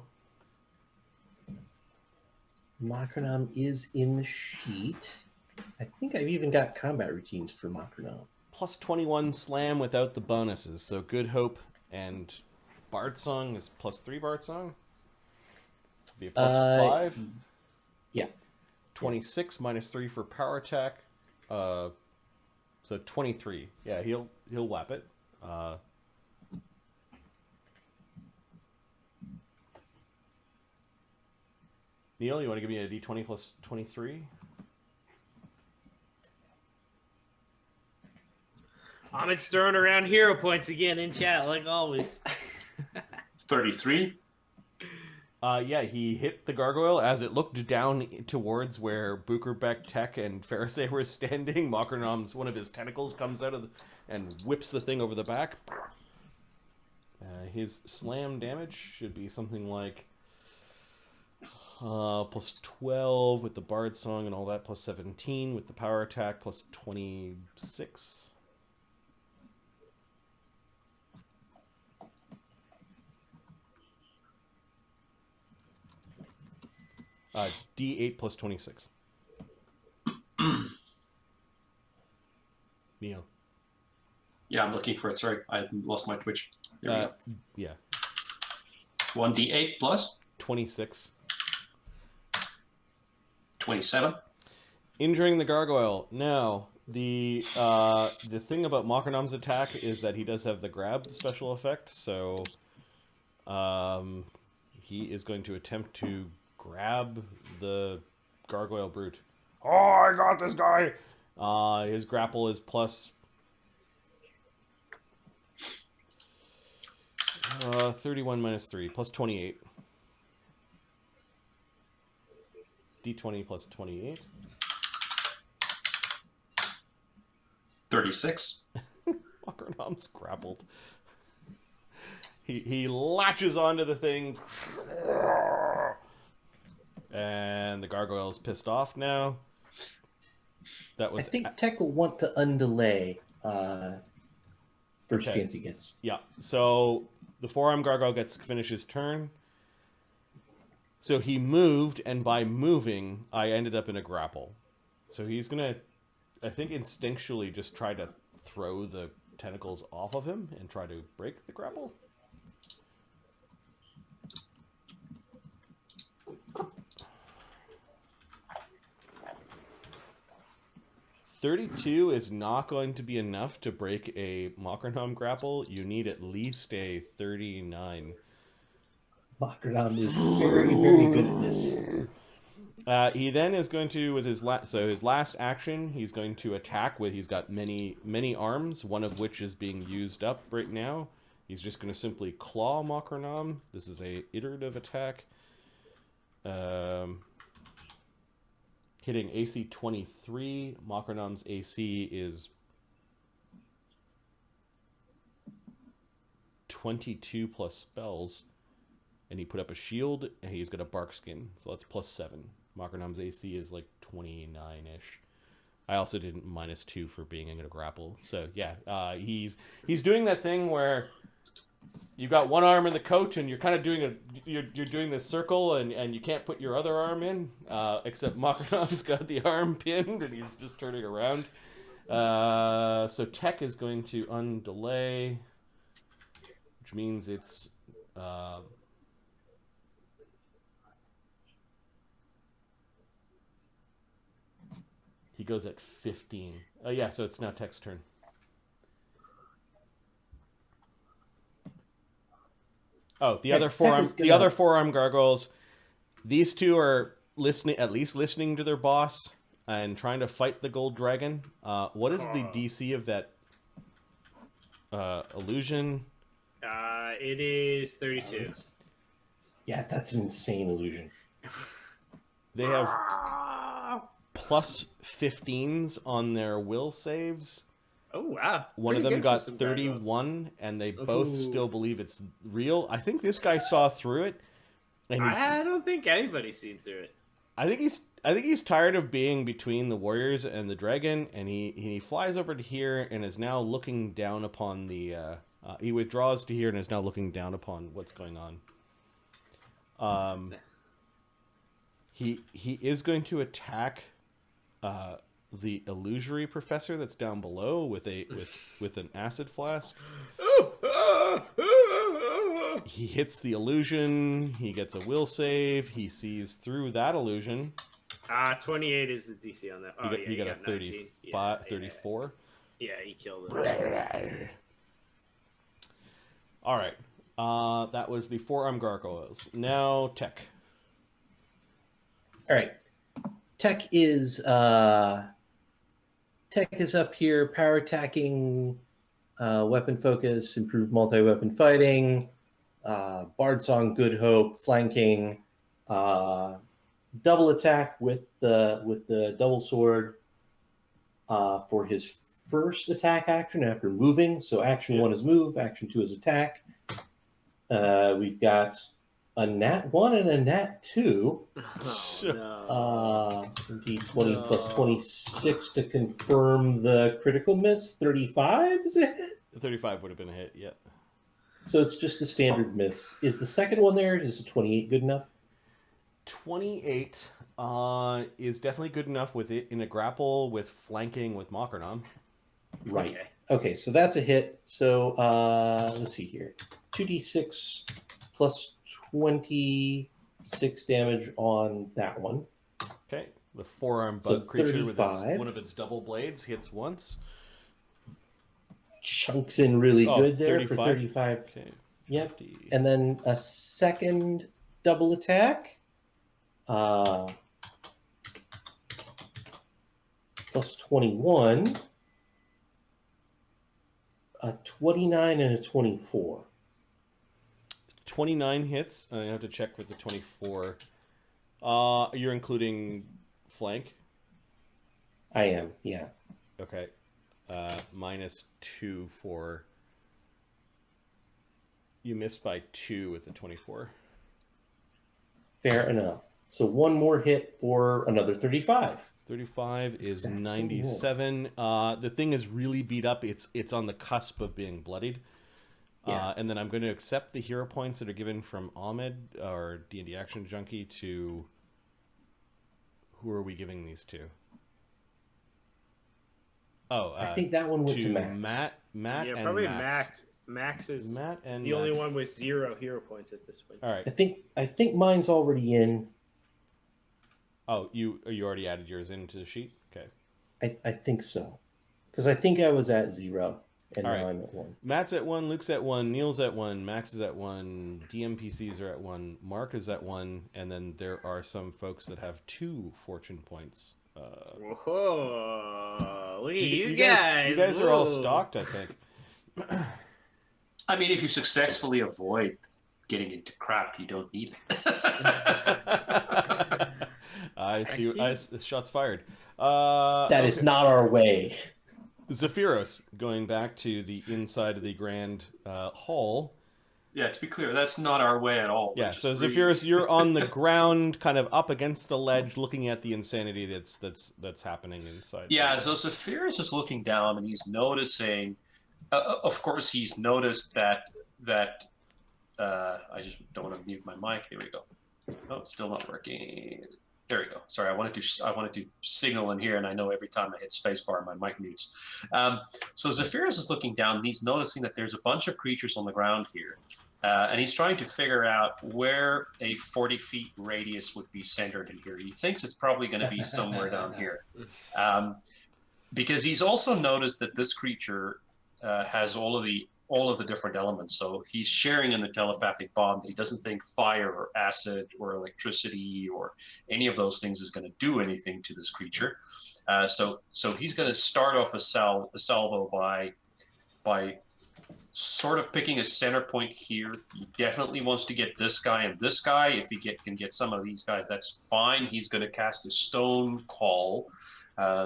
Speaker 4: Makronam is in the sheet. I think I've even got combat routines for Makronam.
Speaker 1: Plus 21 slam without the bonuses. So Good Hope and Bard Song is plus 3 Bard Song. Be a plus 5.
Speaker 4: Yeah.
Speaker 1: 26 minus 3 for power attack. So 23. Yeah, he'll whap it. Neil, you want to give me a d20 plus 23?
Speaker 2: Amit's throwing around hero points again in chat, like always.
Speaker 3: It's 33.
Speaker 1: Yeah, he hit the gargoyle as it looked down towards where Bukerbeck, Tech, and Farisay were standing. Makronam's one of his tentacles comes out of and whips the thing over the back. His slam damage should be something like plus 12 with the Bard Song and all that, plus 17 with the power attack, plus 26. D8 plus 26. Neo.
Speaker 3: Yeah, I'm looking for it. Sorry, I lost my Twitch. There we go.
Speaker 1: Yeah.
Speaker 3: 1d8 plus
Speaker 1: 26.
Speaker 3: 27.
Speaker 1: Injuring the gargoyle. Now, the thing about Makarnam's attack is that he does have the grab special effect, so he is going to attempt to grab the gargoyle brute.
Speaker 6: Oh, I got this guy.
Speaker 1: His grapple is plus 31 minus 3, plus 28. D20 plus 28.
Speaker 3: 36.
Speaker 1: Makarnam's grappled. He latches onto the thing, and the gargoyle's pissed off now. That was.
Speaker 4: I think Tech will want to undelay first
Speaker 1: Okay.
Speaker 4: chance he gets.
Speaker 1: Yeah. So the forearm gargoyle finishes turn. So he moved, and by moving, I ended up in a grapple. So he's gonna, I think, instinctually just try to throw the tentacles off of him and try to break the grapple. $32 is not going to be enough to break a Makarnam grapple. You need at least a 39.
Speaker 4: Makarnam is very, very good at this.
Speaker 1: He then is going to, with his his last action, he's going to attack with. He's got many arms, one of which is being used up right now. He's just going to simply claw Makarnam. This is a iterative attack. Hitting AC 23. Makarnam's AC is 22 plus spells. And he put up a shield, and he's got a bark skin. So that's plus 7. Makarnam's AC is like 29-ish. I also did -2 for being in a grapple. So yeah, he's doing that thing where you've got one arm in the coat, and you're kind of doing you're doing this circle, and you can't put your other arm in, except Makarnam's got the arm pinned, and he's just turning around. So Tech is going to undelay, which means it's he goes at 15. Yeah, so it's now Tech's turn. Oh, the other forearm gargoyles. These two are at least listening to their boss and trying to fight the gold dragon. What is the DC of that illusion?
Speaker 2: It is 32.
Speaker 4: Yeah, that's an insane illusion.
Speaker 1: They have plus 15s on their will saves.
Speaker 2: Oh, wow.
Speaker 1: One of
Speaker 2: Pretty
Speaker 1: them
Speaker 2: good for
Speaker 1: got
Speaker 2: some
Speaker 1: 31, and they both
Speaker 2: Ooh.
Speaker 1: still believe it's real. I think this guy saw through it, and
Speaker 2: I don't think anybody's seen through it.
Speaker 1: I think he's tired of being between the warriors and the dragon, and he flies over to here and is now looking down upon the. He withdraws to here and is now looking down upon what's going on. He is going to attack the illusory professor that's down below with an acid flask. He hits the illusion. He gets a will save. He sees through that illusion.
Speaker 2: 28 is the DC on that. Oh,
Speaker 1: He got a 35, 34.
Speaker 2: Yeah, he killed it.
Speaker 1: All right. That was the forearm gargoyles. Now Tech.
Speaker 4: All right. Tech is up here, power attacking, weapon focus, improved multi-weapon fighting, Bard Song, Good Hope, flanking, double attack with the double sword for his first attack action after moving. So action 1 is move, action 2 is attack. We've got a nat 1 and a nat 2.
Speaker 2: Oh, no.
Speaker 4: D20 plus 26 to confirm the critical miss. 35 is a hit?
Speaker 1: 35 would have been a hit, yeah.
Speaker 4: So it's just a standard miss. Is the second one there? Is a 28 good enough?
Speaker 1: 28 is definitely good enough with it in a grapple with flanking with Makarnam.
Speaker 4: Right. Okay, so that's a hit. So let's see here. 2d6 plus 26 damage on that one.
Speaker 1: Okay. The four-arm bug
Speaker 4: So
Speaker 1: creature with
Speaker 4: 35.
Speaker 1: one of its double blades hits once.
Speaker 4: Chunks in really good there
Speaker 1: 35?
Speaker 4: for 35.
Speaker 1: Okay.
Speaker 4: Yep.
Speaker 1: 50.
Speaker 4: And then a second double attack. Plus 21. A 29 and a 24.
Speaker 1: 29 hits. I have to check with the 24. You're including flank?
Speaker 4: I am, yeah.
Speaker 1: Okay. -2 for... You missed by 2 with the 24.
Speaker 4: Fair enough. So one more hit for another 35.
Speaker 1: 35 is
Speaker 4: Exact same
Speaker 1: 97. The thing is really beat up. It's on the cusp of being bloodied.
Speaker 4: Yeah.
Speaker 1: And then I'm going to accept the hero points that are given from Ahmed, or D&D Action Junkie, to... Who are we giving these to? Oh,
Speaker 4: I think that one went to Max.
Speaker 1: Matt
Speaker 2: Yeah,
Speaker 1: and
Speaker 2: probably
Speaker 1: Max.
Speaker 2: Max is
Speaker 1: Matt and
Speaker 2: the only
Speaker 1: Max.
Speaker 2: one with 0 hero points at this point.
Speaker 1: All right.
Speaker 4: I think mine's already in.
Speaker 1: Oh, you already added yours into the sheet? Okay.
Speaker 4: I think so. Because I think I was at 0, and
Speaker 1: All
Speaker 4: now
Speaker 1: right.
Speaker 4: I'm at 1.
Speaker 1: Matt's at 1, Luke's at 1, Neil's at 1, Max is at 1, DMPCs are at 1, Mark is at 1, and then there are some folks that have 2 fortune points.
Speaker 2: Whoa! Look
Speaker 1: So
Speaker 2: at you
Speaker 1: guys.
Speaker 2: guys!
Speaker 1: You guys are all
Speaker 2: Whoa.
Speaker 1: stocked, I think.
Speaker 3: I mean, if you successfully avoid getting into crap, you don't need it.
Speaker 1: I see. Shots fired.
Speaker 4: That is not our way.
Speaker 1: Zephyros, going back to the inside of the grand hall.
Speaker 3: Yeah, to be clear, that's not our way at all.
Speaker 1: Yeah, so Zephyros, you're on the ground, kind of up against the ledge, looking at the insanity that's happening inside.
Speaker 3: Yeah, so Zephyros is looking down and he's noticing. Of course, he's noticed that I just don't want to mute my mic. Here we go. Oh, it's still not working. There we go. Sorry, I wanted to signal in here, and I know every time I hit spacebar, my mic mutes. So Zephyros is looking down, and he's noticing that there's a bunch of creatures on the ground here, and he's trying to figure out where a 40 feet radius would be centered in here. He thinks it's probably going to be somewhere down here, because he's also noticed that this creature has all of the different elements. So he's sharing in the telepathic bond that he doesn't think fire or acid or electricity or any of those things is going to do anything to this creature. So he's going to start off a salvo by sort of picking a center point here. He definitely wants to get this guy and this guy. If he can get some of these guys, that's fine. He's going to cast a stone call.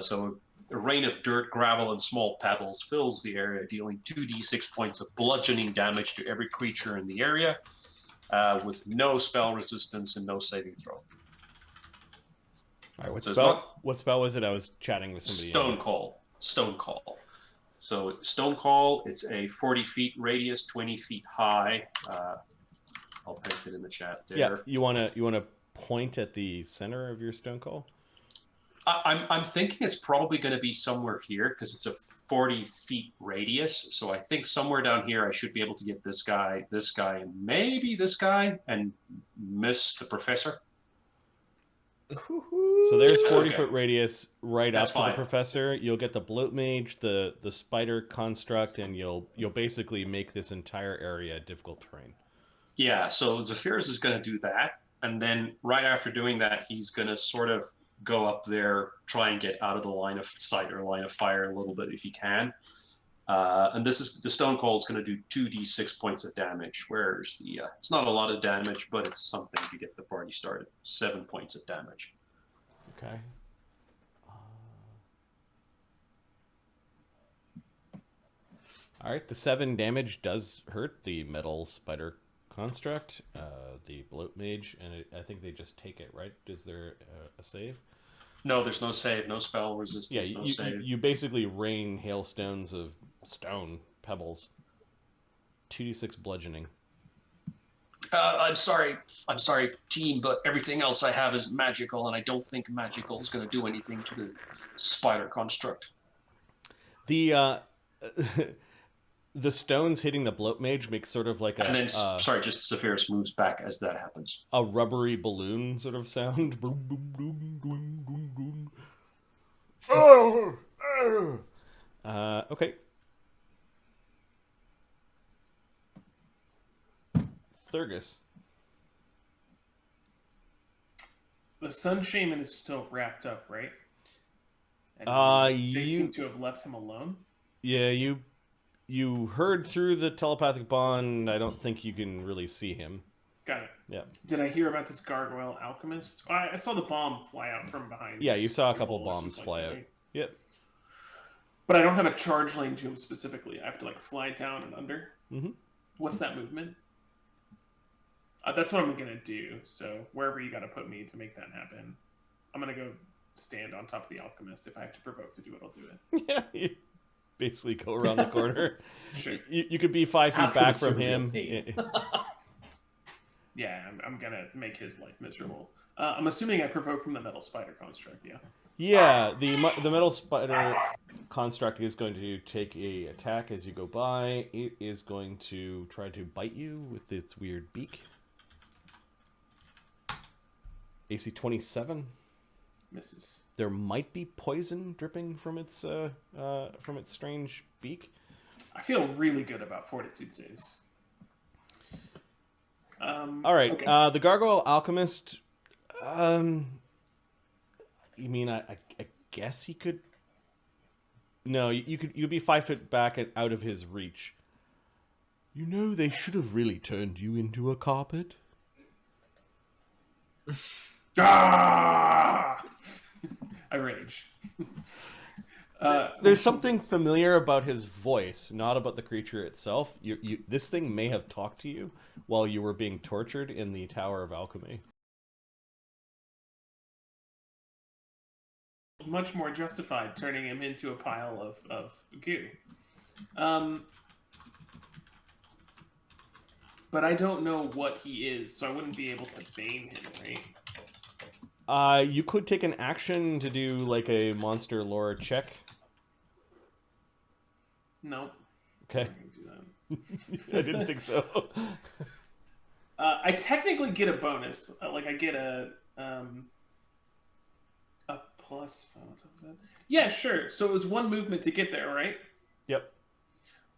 Speaker 3: So a rain of dirt, gravel, and small pebbles fills the area, dealing 2d6 points of bludgeoning damage to every creature in the area, with no spell resistance and no saving throw.
Speaker 1: All right,
Speaker 3: So
Speaker 1: what spell was it? I was chatting with somebody.
Speaker 3: Stone call. So stone call, it's a 40 feet radius, 20 feet high. I'll paste it in the chat there.
Speaker 1: Yeah, you wanna point at the center of your stone call?
Speaker 3: I'm thinking it's probably going to be somewhere here because it's a 40 feet radius. So I think somewhere down here I should be able to get this guy, and maybe this guy, and miss the professor.
Speaker 1: So there's 40-foot radius right
Speaker 3: That's
Speaker 1: up to
Speaker 3: fine.
Speaker 1: the professor. You'll get the bloat mage, the spider construct, and you'll basically make this entire area difficult terrain.
Speaker 3: Yeah, so Zephyros is going to do that. And then right after doing that, he's going to sort of go up there, try and get out of the line of sight or line of fire a little bit if he can. And this is the stone call is going to do 2d6 points of damage. Where's the? It's not a lot of damage, but it's something to get the party started. 7 points of damage.
Speaker 1: Okay. All right, the 7 damage does hurt the metal spider construct, the bloat mage, and I think they just take it, right? Is there a save?
Speaker 3: No, there's no save, no spell resistance,
Speaker 1: Yeah,
Speaker 3: no save.
Speaker 1: you basically rain hailstones of stone pebbles. 2d6 bludgeoning.
Speaker 3: I'm sorry, team, but everything else I have is magical, and I don't think magical is going to do anything to the spider construct.
Speaker 1: The the stones hitting the bloat mage makes sort of like
Speaker 3: And then, sorry, just Zephyrus moves back as that happens.
Speaker 1: a rubbery balloon sort of sound. Boom, boom, boom, boom, boom, boom.
Speaker 6: Oh!
Speaker 1: Okay. Thurgus.
Speaker 5: The Sun Shaman is still wrapped up, right? And they seem to have left him alone.
Speaker 1: Yeah, you heard through the telepathic bond. I don't think you can really see him.
Speaker 5: Got it.
Speaker 1: Yeah.
Speaker 5: Did I hear about this gargoyle alchemist? I saw the bomb fly out from behind.
Speaker 1: Yeah, you saw a couple bombs fly out.
Speaker 5: Right?
Speaker 1: Yep.
Speaker 5: But I don't have a charge lane to him specifically. I have to like fly down and under.
Speaker 1: Mm-hmm.
Speaker 5: What's that movement? That's what I'm gonna do. So wherever you got to put me to make that happen, I'm gonna go stand on top of the alchemist. If I have to provoke to do it, I'll do it.
Speaker 1: Yeah, you basically go around the corner.
Speaker 5: Sure.
Speaker 1: You could be 5 feet back from him.
Speaker 5: Yeah, I'm gonna make his life miserable. I'm assuming I provoke from the metal spider construct. Yeah.
Speaker 1: Yeah, the metal spider construct is going to take a attack as you go by. It is going to try to bite you with its weird beak. AC 27
Speaker 5: Misses.
Speaker 1: There might be poison dripping from its strange beak.
Speaker 5: I feel really good about fortitude saves.
Speaker 1: All right,
Speaker 5: okay.
Speaker 1: the gargoyle alchemist. You mean I guess he could? No, you'd be 5 foot back and out of his reach. You know, they should have really turned you into a carpet.
Speaker 5: Ah! I rage.
Speaker 1: There's something familiar about his voice, not about the creature itself. This thing may have talked to you while you were being tortured in the Tower of Alchemy.
Speaker 5: Much more justified turning him into a pile of goo. But I don't know what he is, so I wouldn't be able to bane him, right?
Speaker 1: You could take an action to do like a monster lore check.
Speaker 5: No.
Speaker 1: Okay. I didn't think so.
Speaker 5: I technically get a bonus. Like I get a plus. Yeah, sure. So it was one movement to get there, right?
Speaker 1: Yep.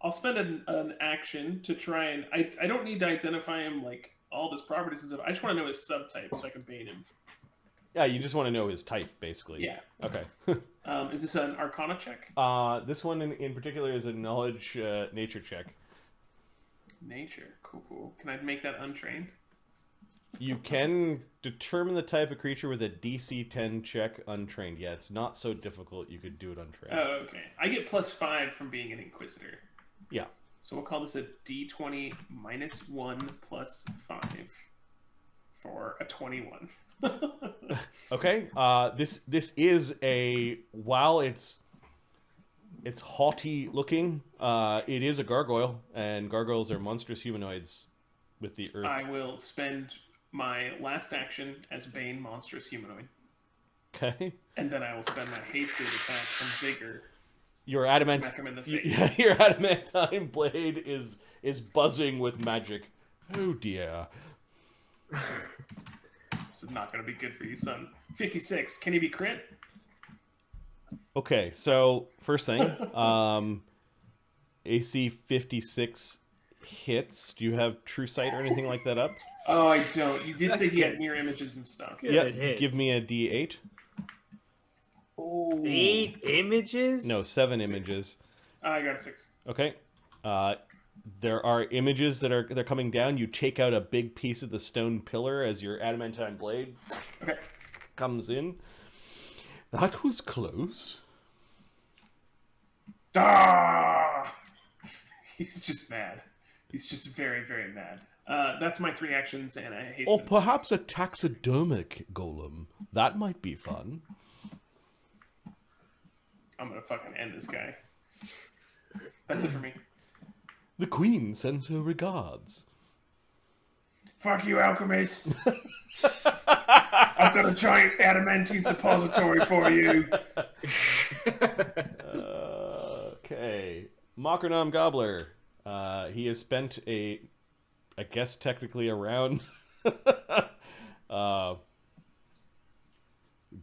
Speaker 5: I'll spend an action to try and I don't need to identify him like all of his properties and stuff. I just want to know his subtype so I can bane him.
Speaker 1: Yeah, you just want to know his type, basically.
Speaker 5: Yeah.
Speaker 1: Okay.
Speaker 5: Is this an Arcana check?
Speaker 1: This one in particular is a knowledge nature check.
Speaker 5: Nature. Cool. Can I make that untrained?
Speaker 1: You can determine the type of creature with a DC 10 check untrained. Yeah, it's not so difficult. You could do it untrained.
Speaker 5: Oh, okay. I get +5 from being an Inquisitor.
Speaker 1: Yeah.
Speaker 5: So we'll call this a D20 -1 +5 for a 21.
Speaker 1: Okay. This is a while it's haughty looking. It is a gargoyle, and gargoyles are monstrous humanoids with the earth.
Speaker 5: I will spend my last action as Bane monstrous humanoid.
Speaker 1: Okay.
Speaker 5: And then I will spend my hasted attack and vigor.
Speaker 1: Your
Speaker 5: smack him in the face.
Speaker 1: your adamantine blade is buzzing with magic. Oh dear.
Speaker 5: This is not going to be good for you, son. 56. Can he be crit?
Speaker 1: Okay, so first thing, AC 56 hits. Do you have True Sight or anything like that up?
Speaker 5: Oh, I don't. You did
Speaker 2: That's
Speaker 5: say he had
Speaker 2: good.
Speaker 5: mirror images and stuff.
Speaker 2: Good.
Speaker 1: Yep.
Speaker 2: It hits.
Speaker 1: Give me a D8.
Speaker 4: Oh.
Speaker 2: 8 images?
Speaker 1: No, 7 images.
Speaker 5: I got a 6.
Speaker 1: Okay. There are images they're coming down. You take out a big piece of the stone pillar as your adamantine blade comes in. That was close.
Speaker 5: Ah! He's just mad. He's just very, very mad. That's my 3 actions, and I hasten.
Speaker 1: Or perhaps a taxidermic golem. That might be fun.
Speaker 5: I'm gonna fucking end this guy. That's it for me.
Speaker 1: The Queen sends her regards.
Speaker 5: Fuck you, alchemist. I've got a giant adamantine suppository for you.
Speaker 1: Okay. Makernam Gobbler. He has spent I guess technically a round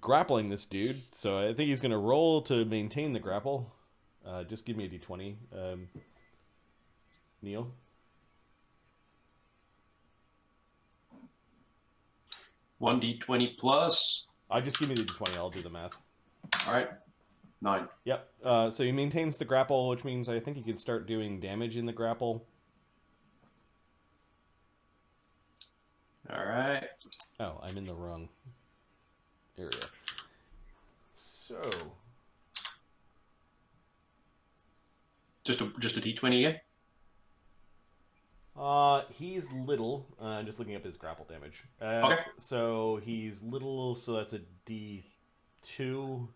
Speaker 1: grappling this dude. So I think he's going to roll to maintain the grapple. Just give me a d20, Neil.
Speaker 3: One d20 plus.
Speaker 1: Just give me the d20. I'll do the math.
Speaker 3: All right. 9.
Speaker 1: Yep. So he maintains the grapple, which means I think he can start doing damage in the grapple.
Speaker 3: All right.
Speaker 1: Oh, I'm in the wrong area. So
Speaker 3: Just a d20 again.
Speaker 1: he's little. Just looking up his grapple damage.
Speaker 3: Okay.
Speaker 1: So he's little. So that's a D2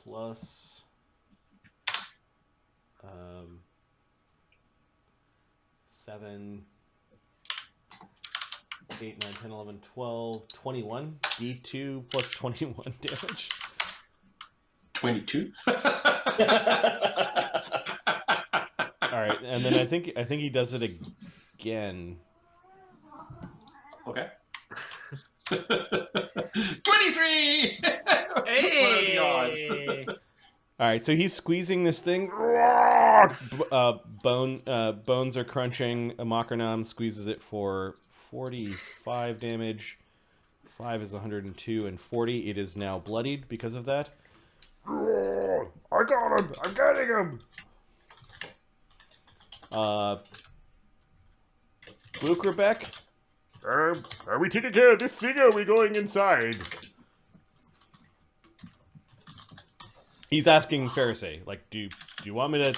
Speaker 1: plus 7, 8, 9, 10, 11, 12, 21. D2 plus 21 damage.
Speaker 3: 22.
Speaker 1: All right, and then I think he does it again.
Speaker 3: Okay. 23.
Speaker 2: Hey!
Speaker 3: What are the odds?
Speaker 1: All right, so he's squeezing this thing. Bones are crunching. Makernam squeezes it for 45 damage. 5 is 102, and 40. It is now bloodied because of that.
Speaker 6: I got him! I'm getting him!
Speaker 1: Lukerbeck?
Speaker 6: Are we taking care of this thing, or are we going inside?
Speaker 1: He's asking Pharisee, like, do you want me to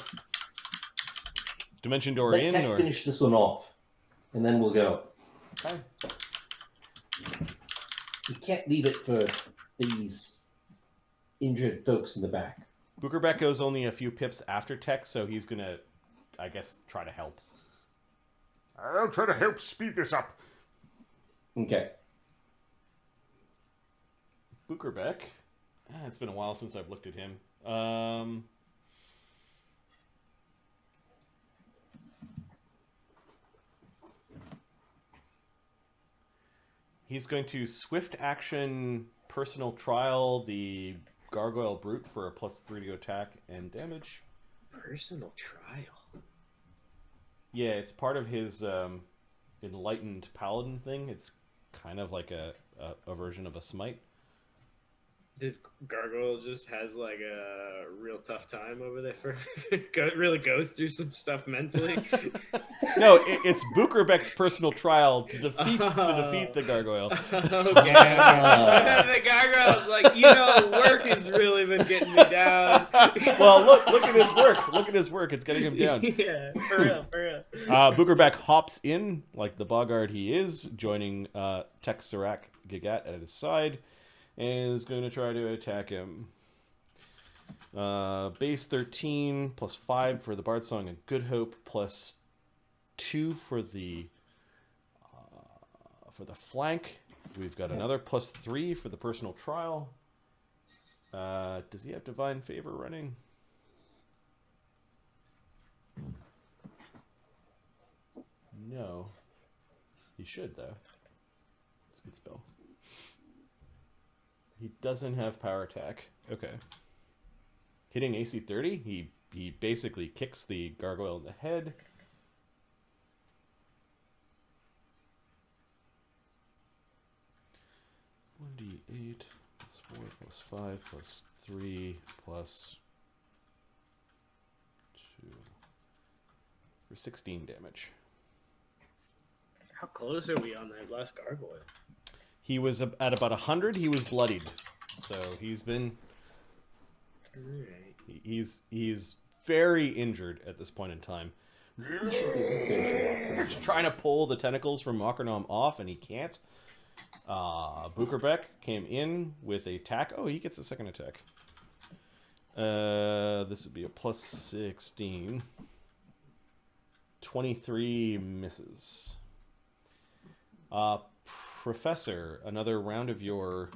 Speaker 1: Dimension Door
Speaker 4: Let
Speaker 1: in?
Speaker 4: Tech
Speaker 1: Or
Speaker 4: finish this one off, and then we'll go.
Speaker 1: Okay.
Speaker 4: We can't leave it for these injured folks in the back.
Speaker 1: Bukerbeck goes only a few pips after Tech, so he's going to, I guess, try to help.
Speaker 6: I'll try to help speed this up.
Speaker 4: Okay.
Speaker 1: Bukerbeck. It's been a while since I've looked at him. He's going to swift action personal trial the Gargoyle Brute for a +3 to attack and damage.
Speaker 2: Personal trial.
Speaker 1: Yeah, it's part of his enlightened paladin thing. It's kind of like a version of a smite.
Speaker 2: The Gargoyle just has like a real tough time over there for really goes through some stuff mentally.
Speaker 1: No, it's Bukerbeck's personal trial to defeat the Gargoyle.
Speaker 2: Okay. The Gargoyle's like, work has really been getting me down.
Speaker 1: Well, look at his work. Look at his work. It's getting him down.
Speaker 2: Yeah, for real.
Speaker 1: Bukerbeck hops in like the boggart he is, joining Tech Serac Gagat at his side, and is going to try to attack him. Base 13 plus 5 for the Bard Song and Good Hope, plus 2 for the flank. We've got another plus 3 for the personal trial. Does he have Divine Favor running? No. He should, though. It's a good spell. He doesn't have power attack. Okay. Hitting AC 30, he basically kicks the gargoyle in the head. (1d8 plus 4 plus 5 plus 3 plus 2 for 16 damage.
Speaker 2: How close are we on that last gargoyle?
Speaker 1: He was at about 100. He was bloodied, so he's been.
Speaker 2: Alright.
Speaker 1: He's very injured at this point in time. He's trying to pull the tentacles from Makernam off, and he can't. Bukerbeck came in with a attack. Oh, he gets a second attack. This would be a plus 16. 23 misses. Professor, another round of your